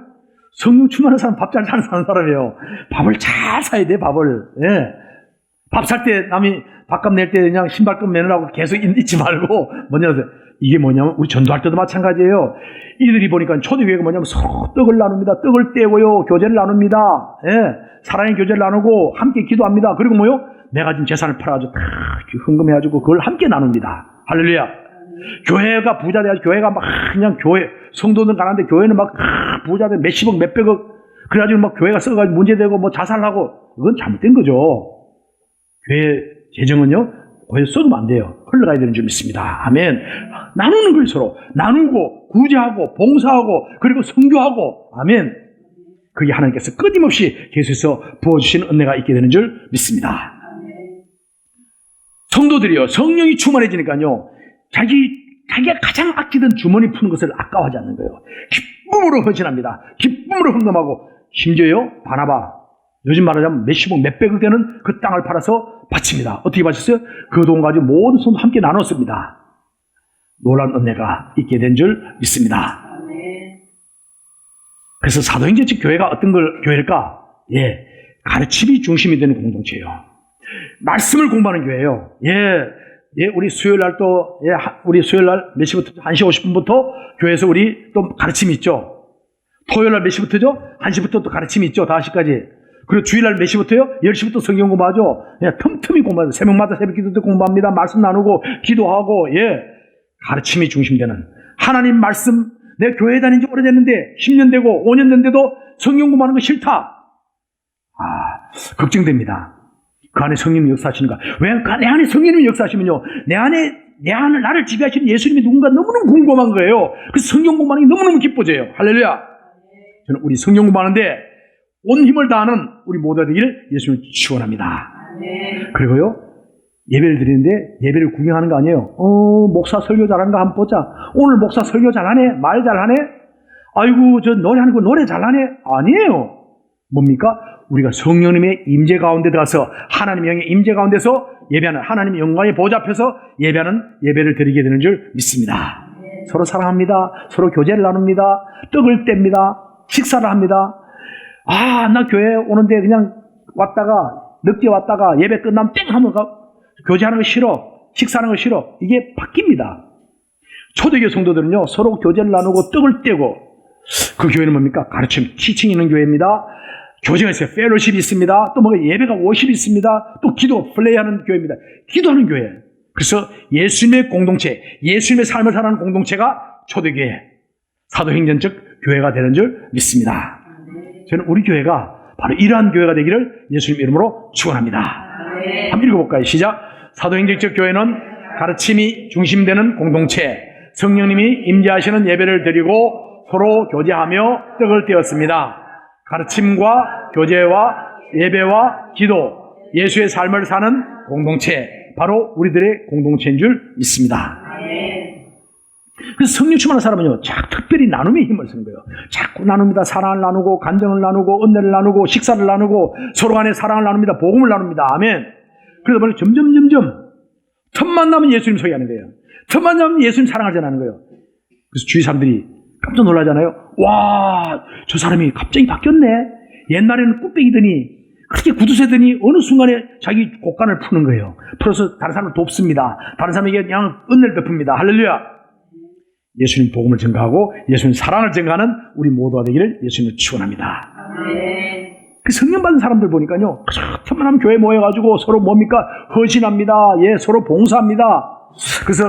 성령 충만한 사람 밥 잘 사는 사람이에요. 밥을 잘 사야 돼, 밥을. 밥 살 때 남이 밥값 낼 때 그냥 신발값 내느라고 계속 잊지 말고, 이게 뭐냐면, 우리 전도할 때도 마찬가지예요. 이들이 보니까 초대교회가 뭐냐면 서로 떡을 나눕니다. 떡을 떼고요. 교제를 나눕니다. 사랑의 교제를 나누고 함께 기도합니다. 그리고 내가 지금 재산을 팔아가지고 다 헌금해가지고 그걸 함께 나눕니다. 할렐루야. 교회가 부자 돼가지고 교회가 막 그냥 성도는 가난한데 교회는 막 부자 돼 몇십억 몇백억 그래가지고 막 교회가 썩어가지고 문제되고 자살하고 그건 잘못된 거죠. 교회 재정은요 거기서 쏟으면 안 돼요. 흘러가야 되는 줄 믿습니다. 아멘. 나누는 거예요. 서로 나누고 구제하고 봉사하고 그리고 선교하고 아멘. 그게 하나님께서 끊임없이 계속해서 부어주시는 은혜가 있게 되는 줄 믿습니다. 성도들이요 성령이 충만해지니까요 자기가 가장 아끼던 주머니 푸는 것을 아까워하지 않는 거예요. 기쁨으로 헌신합니다. 기쁨으로 헌금하고 심지어요 바나바 요즘 말하자면 몇십억 몇백억 되는 그 땅을 팔아서 바칩니다. 어떻게 바쳤어요? 그 돈 가지고 모든 손도 함께 나눴습니다. 놀라운 은혜가 있게 된 줄 믿습니다. 그래서 사도행전 교회가 어떤 교회일까? 가르침이 중심이 되는 공동체예요. 말씀을 공부하는 교회예요. 우리 수요일날 또 우리 수요일날 몇 시부터 1시 50분부터 교회에서 우리 또 가르침이 있죠. 토요일날 몇 시부터죠? 1시부터 또 가르침이 있죠. 5시까지. 그리고 주일날 몇 시부터요? 10시부터 성경 공부하죠. 틈틈이 공부하죠. 새벽마다 새벽 기도 때 공부합니다. 말씀 나누고 기도하고 가르침이 중심되는 하나님 말씀. 내 교회 다닌 지 오래됐는데 10년 되고 5년 됐는데도 성경 공부하는 거 싫다. 걱정됩니다. 그 안에 성령님이 역사하시는가? 왜 내 안에 성령님이 역사하시면요 내 안에 나를 지배하시는 예수님이 누군가 너무너무 궁금한 거예요. 그래서 성경 공부하는 게 너무너무 기뻐져요. 할렐루야. 저는 우리 성경 공부하는데 온 힘을 다하는 우리 모두가 되기를 예수님을 축원합니다. 그리고요 예배를 드리는데 예배를 구경하는 거 아니에요. 목사 설교 잘하는가 한번 보자. 오늘 목사 설교 잘하네. 말 잘하네. 아이고 저 노래하는 거 노래 잘하네. 아니에요. 뭡니까? 우리가 성령님의 임재 가운데 들어가서 하나님의 영의 임재 가운데서 예배하는 하나님의 영광의 보좌 앞에서 예배하는 예배를 드리게 되는 줄 믿습니다. 서로 사랑합니다. 서로 교제를 나눕니다. 떡을 뗍니다. 식사를 합니다. 나 교회 오는데 그냥 왔다가 늦게 왔다가 예배 끝나면 땡 하면 교제하는 거 싫어. 식사하는 거 싫어. 이게 바뀝니다. 초대교회 성도들은요 서로 교제를 나누고 떡을 떼고 그 교회는 뭡니까? 가르침, 티칭이 있는 교회입니다. 교제가 있어요. 펠로십이 있습니다. 또 예배가 워십이 있습니다. 또 기도, 플레이하는 교회입니다. 기도하는 교회. 그래서 예수님의 공동체, 예수님의 삶을 살아가는 공동체가 초대교회, 사도행전적 교회가 되는 줄 믿습니다. 저는 우리 교회가 바로 이러한 교회가 되기를 예수님 이름으로 축원합니다. 한번 읽어볼까요? 시작. 사도행전적 교회는 가르침이 중심되는 공동체, 성령님이 임재하시는 예배를 드리고 서로 교제하며 떡을 떼었습니다. 가르침과 교제와 예배와 기도, 예수의 삶을 사는 공동체, 바로 우리들의 공동체인 줄 믿습니다. 그래서 성령 충만한 사람은요 특별히 나눔의 힘을 쓰는 거예요. 자꾸 나눕니다. 사랑을 나누고 간정을 나누고 은혜를 나누고 식사를 나누고 서로 간에 사랑을 나눕니다. 복음을 나눕니다. 아멘. 그러다 보니 점점 틈만 나면 예수님 소개하는 거예요. 틈만 나면 예수님 사랑하자는 거예요. 그래서 주위 사람들이 깜짝 놀라잖아요. 와, 저 사람이 갑자기 바뀌었네. 옛날에는 꿀빼기더니 그렇게 구두쇠더니 어느 순간에 자기 곡간을 푸는 거예요. 풀어서 다른 사람을 돕습니다. 다른 사람에게 그냥 은혜를 베풉니다. 할렐루야. 예수님 복음을 증가하고 예수님 사랑을 증가하는 우리 모두가 되기를 예수님을 축원합니다. 그 성령 받은 사람들 보니까요 틈만 하면 교회 모여가지고 서로 뭡니까? 헌신합니다. 서로 봉사합니다. 그래서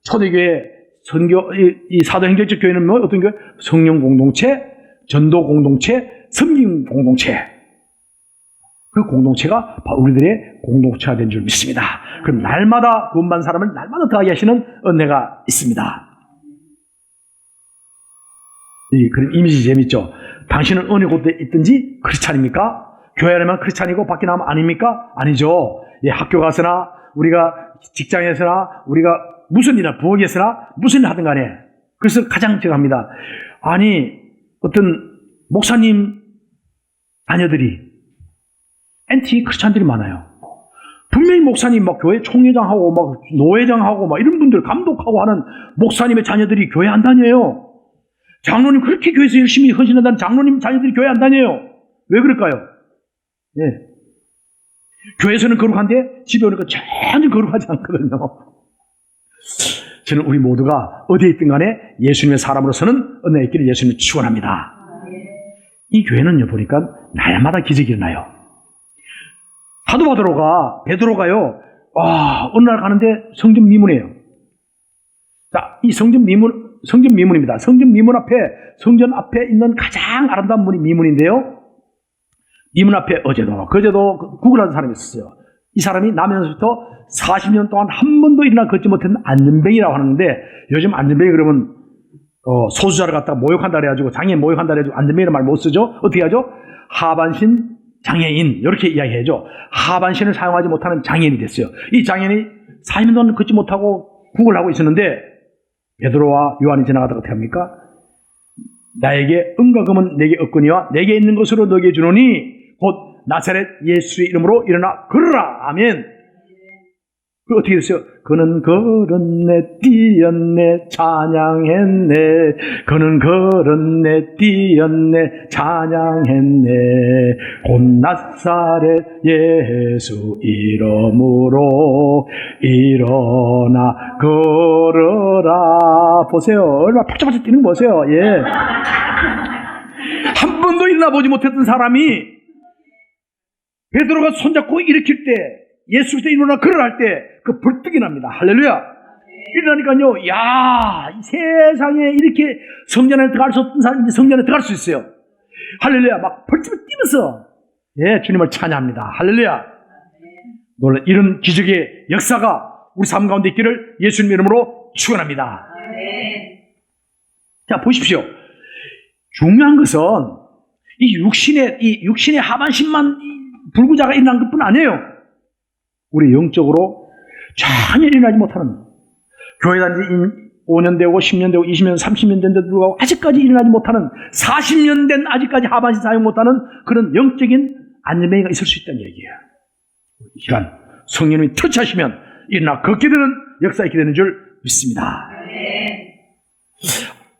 초대교회 선교, 이 사도행전적 교회는 어떤 교회? 성령 공동체, 전도 공동체, 섬김 공동체. 그 공동체가 바로 우리들의 공동체가 된 줄 믿습니다. 그럼 날마다 구원받은 사람을 날마다 더하게 하시는 은혜가 있습니다. 그럼 이미지 재밌죠? 당신은 은혜 곳에 있든지 크리스찬입니까? 교회 안에만 크리스찬이고 밖에 나면 아닙니까? 아니죠. 학교 가서나 우리가 직장에서나 우리가 무슨 일이나 부엌에서나 무슨 일 하든 간에 그래서 가장 제가 합니다. 아니 어떤 목사님 자녀들이 엔티 크리스찬들이 많아요. 분명히 목사님 막 교회 총회장하고 막 노회장하고 막 이런 분들 감독하고 하는 목사님의 자녀들이 교회 안 다녀요. 장로님 그렇게 교회에서 열심히 헌신한다는 장로님 자녀들이 교회 안 다녀요. 왜 그럴까요? 예. 교회에서는 거룩한데 집에 오니까 전혀 거룩하지 않거든요. 저는 우리 모두가 어디에 있든 간에 예수님의 사람으로서는 은혜의 길을 예수님을 축원합니다. 이 교회는요 보니까 날마다 기적이 일어나요. 사도 베드로가요. 어느 날 가는데 성전 미문이에요. 자, 이 성전 미문입니다. 성전 앞에 있는 가장 아름다운 문이 미문인데요. 미문 앞에 그제도 구걸하는 사람이 있었어요. 이 사람이 나면서부터 40년 동안 한 번도 일어나 걷지 못했는 안전뱅이라고 하는데, 요즘 안전뱅이 그러면 소수자를 갖다가 모욕한다 그래가지고, 장애인 모욕한다 그래가지고 안전뱅이라는 말 못 쓰죠. 어떻게 하죠? 하반신 장애인 이렇게 이야기해야죠. 하반신을 사용하지 못하는 장애인이 됐어요. 이 장애인이 40년 동안 걷지 못하고 구걸하고 있었는데 베드로와 요한이 지나가다가 어떻게 합니까? 나에게 은과 금은 내게 없거니와 내게 있는 것으로 너에게 주노니 곧 나사렛 예수의 이름으로 일어나 걸으라. 아멘. 그 어떻게 됐어요? 그는 걸었네 뛰었네 찬양했네. 그는 걸었네 뛰었네 찬양했네. 곧 나사렛 예수 이름으로 일어나 걸어라. 보세요. 얼마나 팔짝팔짝 뛰는 거 보세요. 예. 한 번도 일어나 보지 못했던 사람이 베드로가 손잡고 일으킬 때, 예수 그리스도의 이름으로 걸어라 할 때 그 불뜨기 납니다. 할렐루야. 이러니까요, 이 세상에 이렇게 성전 안에 들어갈 수 없던 사람이 이제 성전 안에 들어갈 수 있어요. 할렐루야. 막 벌집을 뛰면서 주님을 찬양합니다. 할렐루야. 놀라 이런 기적의 역사가 우리 삶 가운데 있기를 예수님 이름으로 축원합니다. 자, 보십시오. 중요한 것은 이 육신의 하반신만 불구자가 일어난 것뿐 아니에요. 우리 영적으로 전혀 일어나지 못하는, 교회 다닌 지 5년 되고 10년 되고 20년 30년 된데도 불구하고 아직까지 일어나지 못하는, 40년 된 아직까지 하반신 사용 못하는 그런 영적인 안전뱅이가 있을 수 있다는 얘기예요. 이 시간 성령님이 터치하시면 일어나 걷게 되는 역사 있게 되는 줄 믿습니다.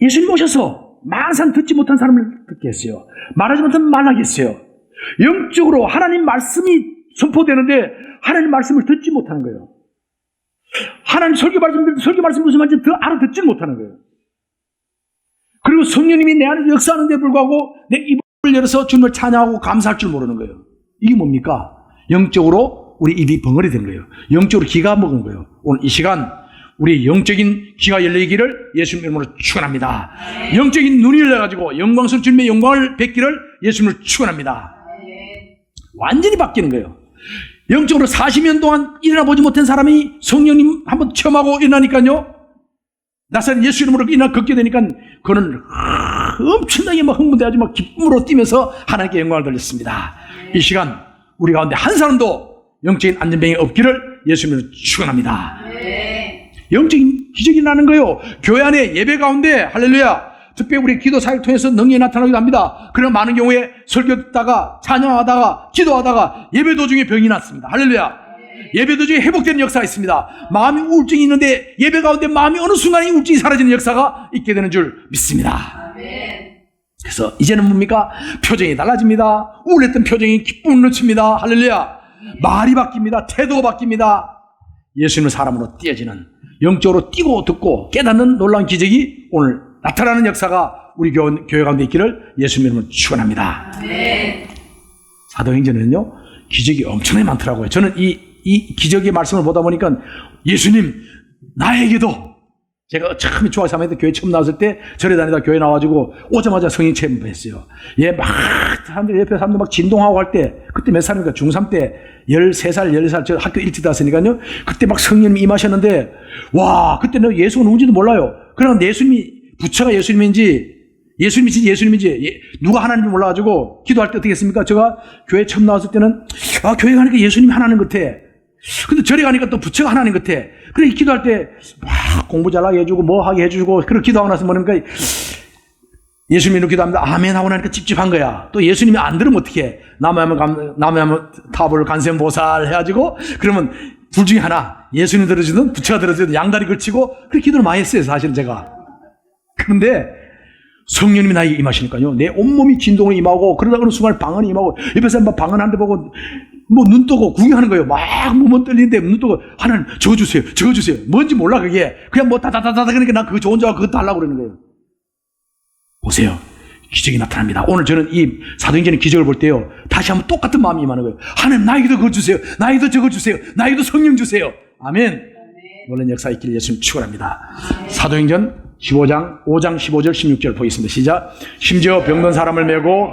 예수님 오셔서 망상 듣지 못한 사람을 듣게 했어요. 말하지 못한 말하게 했어요. 영적으로 하나님 말씀이 선포되는데 하나님 말씀을 듣지 못하는 거예요. 하나님 설교 말씀 무슨 말인지 더 알아듣지 못하는 거예요. 그리고 성령님이 내 안에서 역사하는데 불구하고 내 입을 열어서 주님을 찬양하고 감사할 줄 모르는 거예요. 이게 뭡니까? 영적으로 우리 입이 벙어리 된 거예요. 영적으로 기가 먹은 거예요. 오늘 이 시간 우리 영적인 귀가 열리기를 예수님 이름으로 축원합니다. 영적인 눈이 열려가지고 영광스러운 주님의 영광을 뵙기를 예수님을 축원합니다. 완전히 바뀌는 거예요. 영적으로 40년 동안 일어나 보지 못한 사람이 성령님 한번 체험하고 일어나니까요, 나사렛 예수 이름으로 일어나 걷게 되니까 그는 엄청나게 막 흥분돼가지고 막 기쁨으로 뛰면서 하나님께 영광을 돌렸습니다. 이 시간 우리 가운데 한 사람도 영적인 안전병이 없기를 예수님을 축원합니다. 영적인 기적이 나는 거예요. 교회 안에 예배 가운데 할렐루야, 특별히 우리 기도 사역을 통해서 능력이 나타나기도 합니다. 그러나 많은 경우에 설교 듣다가 찬양하다가 기도하다가 예배 도중에 병이 났습니다. 할렐루야. 예배 도중에 회복되는 역사가 있습니다. 마음이 우울증이 있는데 예배 가운데 마음이 어느 순간에 우울증이 사라지는 역사가 있게 되는 줄 믿습니다. 그래서 이제는 뭡니까? 표정이 달라집니다. 우울했던 표정이 기쁨을 넘칩니다. 할렐루야. 말이 바뀝니다. 태도가 바뀝니다. 예수님의 사람으로 띄어지는, 영적으로 뛰고 듣고 깨닫는 놀라운 기적이 오늘 나타나는 역사가 우리 교회 가운데 있기를 예수님 이름으로 축원합니다. 사도행전에는요 기적이 엄청나게 많더라고요. 저는 이 기적의 말씀을 보다 보니까 예수님 나에게도, 제가 처음에 중학교 교회 처음 나왔을 때 절에 다니다 교회 나와가지고 오자마자 성령 체험했어요. 막 사람들 옆에 사람들 막 진동하고 할 때, 그때 몇 살입니까? 중3 때 13살 14살 저 학교 일찍 갔으니까요. 그때 막 성령님이 임하셨는데, 와, 그때 내가 예수가 누군지도 몰라요. 그러나 예수님이, 부처가 예수님인지 누가 하나님인지 몰라가지고 기도할 때 어떻게 했습니까? 제가 교회 처음 나왔을 때는 교회 가니까 예수님이 하나님 같아. 근데 절에 가니까 또 부처가 하나님 같아. 그래, 기도할 때 막 공부 잘하게 해주고 뭐 하게 해주고, 그렇게 기도하고 나서 뭐니까 예수님이 기도합니다. 아멘 하고 나니까 찝찝한 거야. 또 예수님이 안 들으면 어떡해. 남해하면 타불 간센보살 해가지고, 그러면 둘 중에 하나, 예수님 들어주든 부처가 들어주든 양다리 걸치고, 그렇게 기도를 많이 했어요, 사실은 제가. 그런데 성령님이 나에게 임하시니까요, 내 온몸이 진동을 임하고, 그러다 어느 순간 방언이 임하고, 옆에서 막 방언 한 대 보고, 뭐 눈 뜨고 구경하는 거예요. 막 몸은 떨리는데 눈 뜨고, 하나님 적어주세요. 뭔지 몰라, 그게. 그냥 뭐 다다다다 그러니까 난 그거 좋은 줄 알고 그거 달라고 그러는 거예요. 보세요. 기적이 나타납니다. 오늘 저는 이 사도행전의 기적을 볼 때요, 다시 한번 똑같은 마음이 임하는 거예요. 하나님, 나에게도 그거 주세요. 나에게도 저거 주세요. 나에게도 성령 주세요. 아멘. 놀란 역사 있기를 예수님 축원합니다. 사도행전 15장 5장 15절 16절 보겠습니다. 시작. 심지어 병든 사람을 메고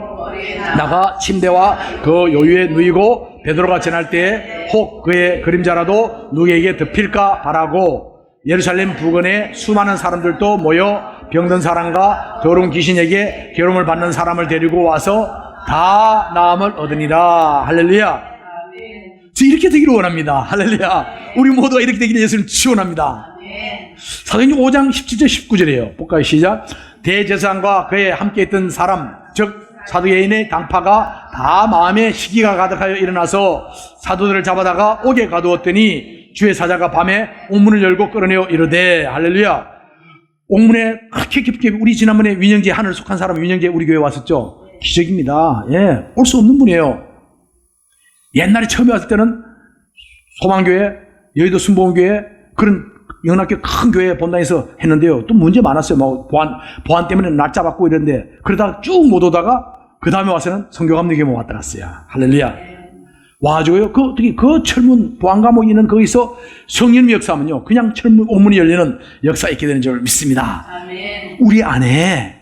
나가 침대와 그 요유에 누이고 베드로가 지날 때에 혹 그의 그림자라도 누구에게 덮일까 바라고 예루살렘 부근에 수많은 사람들도 모여 병든 사람과 더러운 귀신에게 괴로움을 받는 사람을 데리고 와서 다 나음을 얻으니라. 할렐루야. 저 이렇게 되기를 원합니다. 할렐루야. 우리 모두가 이렇게 되기를 예수님 축원합니다. 사도행전 5장 17절 19절이에요. 볼까요? 시작. 대제사장과 그에 함께 있던 사람, 즉 사두개인의 당파가 다 마음에 시기가 가득하여 일어나서 사도들을 잡아다가 옥에 가두었더니 주의 사자가 밤에 옥문을 열고 끌어내어 이르되. 할렐루야. 옥문에 그렇게 깊게, 우리 지난번에 민영재, 하늘 속한 사람 민영재 우리 교회 왔었죠. 기적입니다. 예, 올 수 없는 분이에요. 옛날에 처음에 왔을 때는 소망교회, 여의도 순복음교회, 그런 영락교 큰 교회 본당에서 했는데요. 또 문제 많았어요. 뭐 보안 때문에 날 잡았고 이랬는데, 그러다가 쭉 못 오다가 그 다음에 와서는 성교감리교회만 왔다 갔어요. 할렐루야. 와가지고요, 그 철문 보안 감옥이 있는 거기서 성령의 역사하면요, 그냥 철문 옥문이 열리는 역사 있게 되는 줄 믿습니다. 아멘. 우리 안에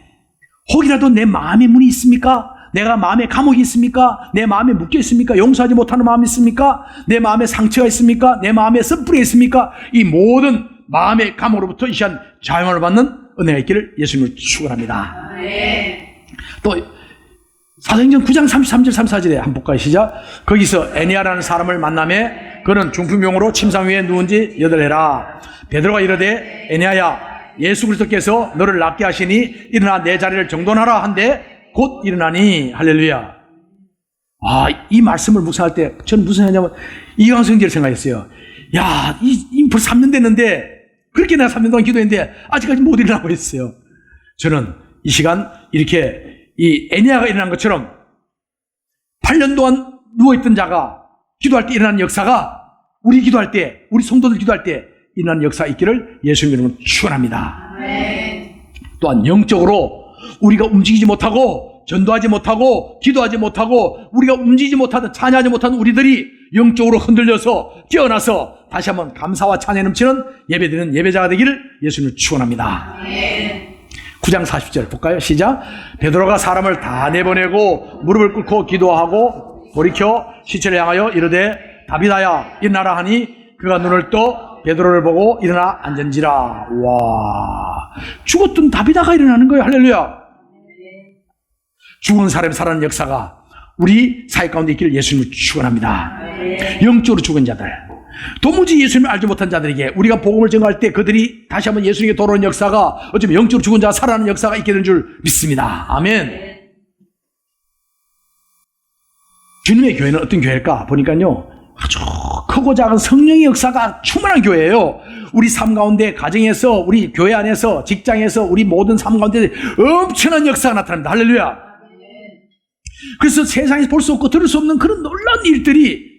혹이라도 내 마음의 문이 있습니까? 내가 마음에 감옥이 있습니까? 내 마음에 묶여 있습니까? 용서하지 못하는 마음이 있습니까? 내 마음에 상처가 있습니까? 내 마음에 썸뿌리가 있습니까? 이 모든 마음의 감옥으로부터 이 시간 자유함을 받는 은혜가 있기를 예수님을 축원합니다. 또 사도행전 9장 33절 34절에 한번 볼까요? 시작. 거기서 애니아라는 사람을 만나매 그는 중풍병으로 침상 위에 누운 지 8해라. 베드로가 이르되 애니아야, 예수 그리스도께서 너를 낫게 하시니 일어나 내 자리를 정돈하라 한데 곧 일어나니. 할렐루야. 이 말씀을 묵상할 때 저는 무슨 생각이냐면 이광성제를 생각했어요. 야, 이 벌써 3년 됐는데, 그렇게 내가 3년 동안 기도했는데 아직까지 못 일어나고 있어요. 저는 이 시간 이렇게 이 애니아가 일어난 것처럼 8년 동안 누워있던 자가 기도할 때 일어나는 역사가 우리 기도할 때, 우리 성도들 기도할 때 일어나는 역사 있기를 예수님 이름으로 축원합니다. 또한 영적으로 우리가 움직이지 못하고 전도하지 못하고 기도하지 못하고 우리가 움직이지 못하든 찬양하지 못하는 우리들이 영적으로 흔들려서 깨어나서 다시 한번 감사와 찬양 넘치는 예배드리는 예배자가 되기를 예수님을 축원합니다. 9장 40절 볼까요? 시작. 베드로가 사람을 다 내보내고 무릎을 꿇고 기도하고 돌이켜 시체를 향하여 이르되 다비다야 일어나라 하니 그가 눈을 떠 베드로를 보고 일어나 앉은지라. 와, 죽었던 다비다가 일어나는 거예요. 할렐루야. 죽은 사람이 살아나는 역사가 우리 사회 가운데 있기를 예수님을 축원합니다. 영적으로 죽은 자들, 도무지 예수님을 알지 못한 자들에게 우리가 복음을 전할 때 그들이 다시 한번 예수님께 돌아오는 역사가 어쩌면 영적으로 죽은 자가 살아나는 역사가 있게 되는 줄 믿습니다. 아멘. 주님의 교회는 어떤 교회일까 보니까요, 아주 크고 작은 성령의 역사가 충만한 교회예요. 우리 삶 가운데, 가정에서, 우리 교회 안에서, 직장에서, 우리 모든 삶 가운데 엄청난 역사가 나타납니다. 할렐루야. 그래서 세상에서 볼 수 없고 들을 수 없는 그런 놀라운 일들이,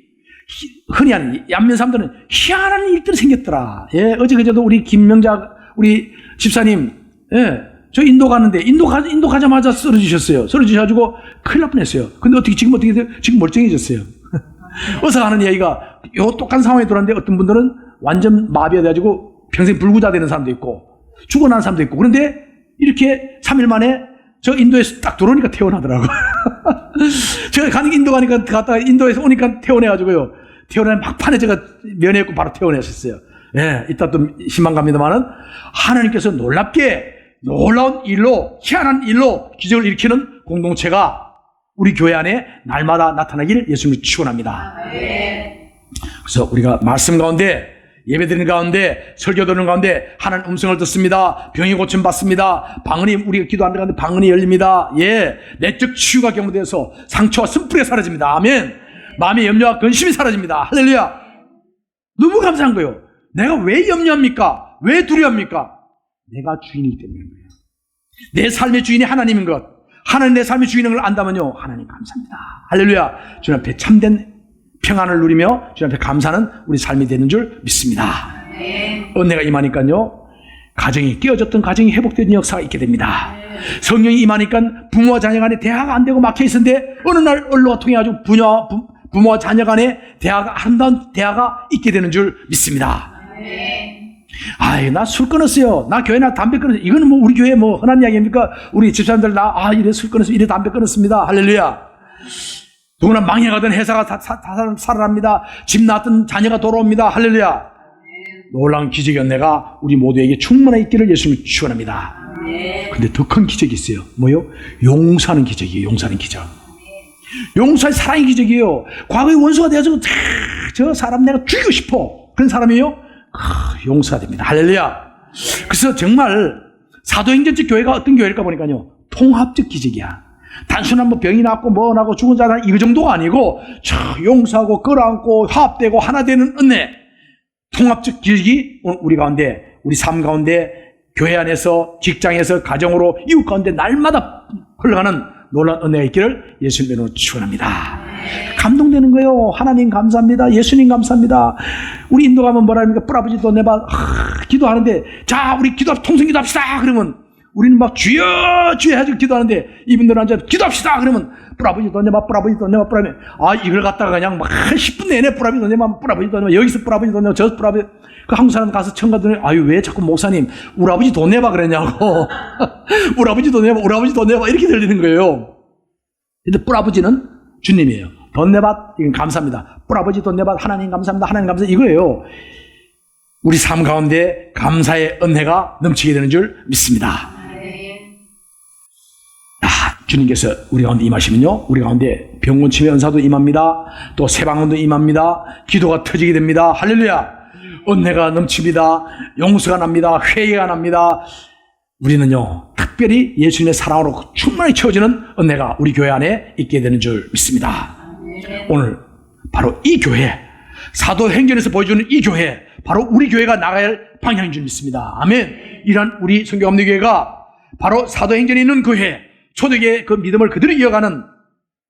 흔히 하는 얀면 사람들은 희한한 일들이 생겼더라. 예, 어제 그제도 우리 김명자 우리 집사님, 예, 저 인도 가는데 인도 가자마자 쓰러지셨어요. 쓰러지셔가지고 큰일 날 뻔했어요. 근데 지금 어떻게 돼요? 지금 멀쩡해졌어요. 어서 가는 이야기가 요 똑같은 상황에 들어왔는데 어떤 분들은 완전 마비가 돼가지고 평생 불구자 되는 사람도 있고 죽어나는 사람도 있고, 그런데 이렇게 3일 만에 저 인도에서 딱 들어오니까 퇴원하더라고요. 제가 가는 인도 가니까 갔다가 인도에서 오니까 퇴원해가지고요. 퇴원하면 막판에 제가 면회했고 바로 퇴원했었어요. 예, 이따 또 신방 갑니다만은 하나님께서 놀랍게 놀라운 일로, 희한한 일로 기적을 일으키는 공동체가 우리 교회 안에 날마다 나타나기를 예수님을 축원합니다. 그래서 우리가 말씀 가운데, 예배드리는 가운데, 설교드리는 가운데 하나님 음성을 듣습니다. 병이 고침 받습니다. 방언이, 우리가 기도하는 가운데 방언이 열립니다. 예, 내적 치유가 경험돼서 상처와 쓴뿌리가 사라집니다. 아멘. 마음의 염려와 근심이 사라집니다. 할렐루야. 너무 감사한 거예요. 내가 왜 염려합니까? 왜 두려워합니까? 내가 주인이기 때문인 거예요. 내 삶의 주인이 하나님인 것, 하나님 내 삶의 주인인 걸 안다면요, 하나님 감사합니다. 할렐루야. 주님 앞에 참된 평안을 누리며 주님 앞에 감사하는 우리 삶이 되는 줄 믿습니다. 은혜가 임하니까요, 가정이 깨어졌던 가정이 회복되는 역사가 있게 됩니다. 성령이 임하니까 부모와 자녀 간에 대화가 안 되고 막혀 있었는데 어느 날 언로가 통해가지고 부모와 자녀 간에 대화가, 아름다운 대화가 있게 되는 줄 믿습니다. 아이, 나 술 끊었어요. 나 교회 나 담배 끊었어요. 이거는 뭐 우리 교회 뭐 흔한 이야기입니까? 우리 집사람들 이래 술 끊었어요. 이래 담배 끊었습니다. 할렐루야. 누구나 망해가던 회사가 다 살아납니다. 집 낳았던 자녀가 돌아옵니다. 할렐루야. 놀라운 기적의 은혜가 우리 모두에게 충만하게 있기를 예수님을 축원합니다. 근데 더 큰 기적이 있어요. 뭐요? 용서하는 기적이에요. 용서하는 기적. 용서의 사랑의 기적이에요. 과거의 원수가 되어서 저 사람 내가 죽이고 싶어. 그런 사람이에요. 용서가 됩니다. 할렐루야. 그래서 정말 사도행전적 교회가 어떤 교회일까 보니까요, 통합적 기적이야. 단순한 뭐 병이 났고 뭐 나고 죽은 자가 이 정도가 아니고 용서하고 끌어안고 화합되고 하나 되는 은혜, 통합적 기적이 우리 가운데, 우리 삶 가운데, 교회 안에서, 직장에서, 가정으로, 이웃 가운데 날마다 흘러가는 놀라운 은혜가 있기를 예수님으로 축원합니다. 감동되는 거예요. 하나님 감사합니다. 예수님 감사합니다. 우리 인도 가면 뭐라 합니까? 뿌라부지 돈 내봐. 기도하는데, 자, 우리 통성기도 합시다. 그러면 우리는 막 주여 주여 해가지고 기도하는데, 이분들은 앉아 기도합시다. 그러면 뿌라부지 돈 내봐, 뿌라부지 돈 내봐, 뿌라부지. 이걸 갖다가 그냥 막 10분 내내 뿌라부지 돈 내봐, 뿌라부지 돈 내봐, 여기서 뿌라부지 돈 내봐, 저기서 뿌라부지. 그 한국 사람 가서 처음 가더니, 왜 자꾸 목사님 우리 아버지 돈 내봐 그랬냐고. 우리 아버지 돈 내봐, 우리 아버지 돈 내봐, 이렇게 들리는 거예요. 근데 뿌라부지는 주님이에요. 돈 내봐, 이건 감사합니다. 뿌라부지 돈 내봐, 하나님 감사합니다. 하나님 감사, 이거예요. 우리 삶 가운데 감사의 은혜가 넘치게 되는 줄 믿습니다. 주님께서 우리 가운데 임하시면요, 우리 가운데 병곤침의 은사도 임합니다. 또 세방언도 임합니다. 기도가 터지게 됩니다. 할렐루야. 은혜가 넘칩니다. 용서가 납니다. 회개가 납니다. 우리는요, 특별히 예수님의 사랑으로 충만히 채워지는 은혜가 우리 교회 안에 있게 되는 줄 믿습니다. 오늘 바로 이 교회, 사도행전에서 보여주는 이 교회, 바로 우리 교회가 나가야 할 방향인 줄 믿습니다. 아멘. 이러한 우리 성경감리교회가 바로 사도행전에 있는 교회, 초대교회의 그 믿음을 그대로 이어가는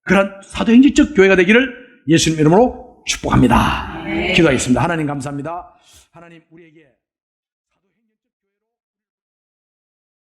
그런 사도행전적 교회가 되기를 예수님 이름으로 축복합니다. 기도하겠습니다. 하나님 감사합니다. 하나님 우리에게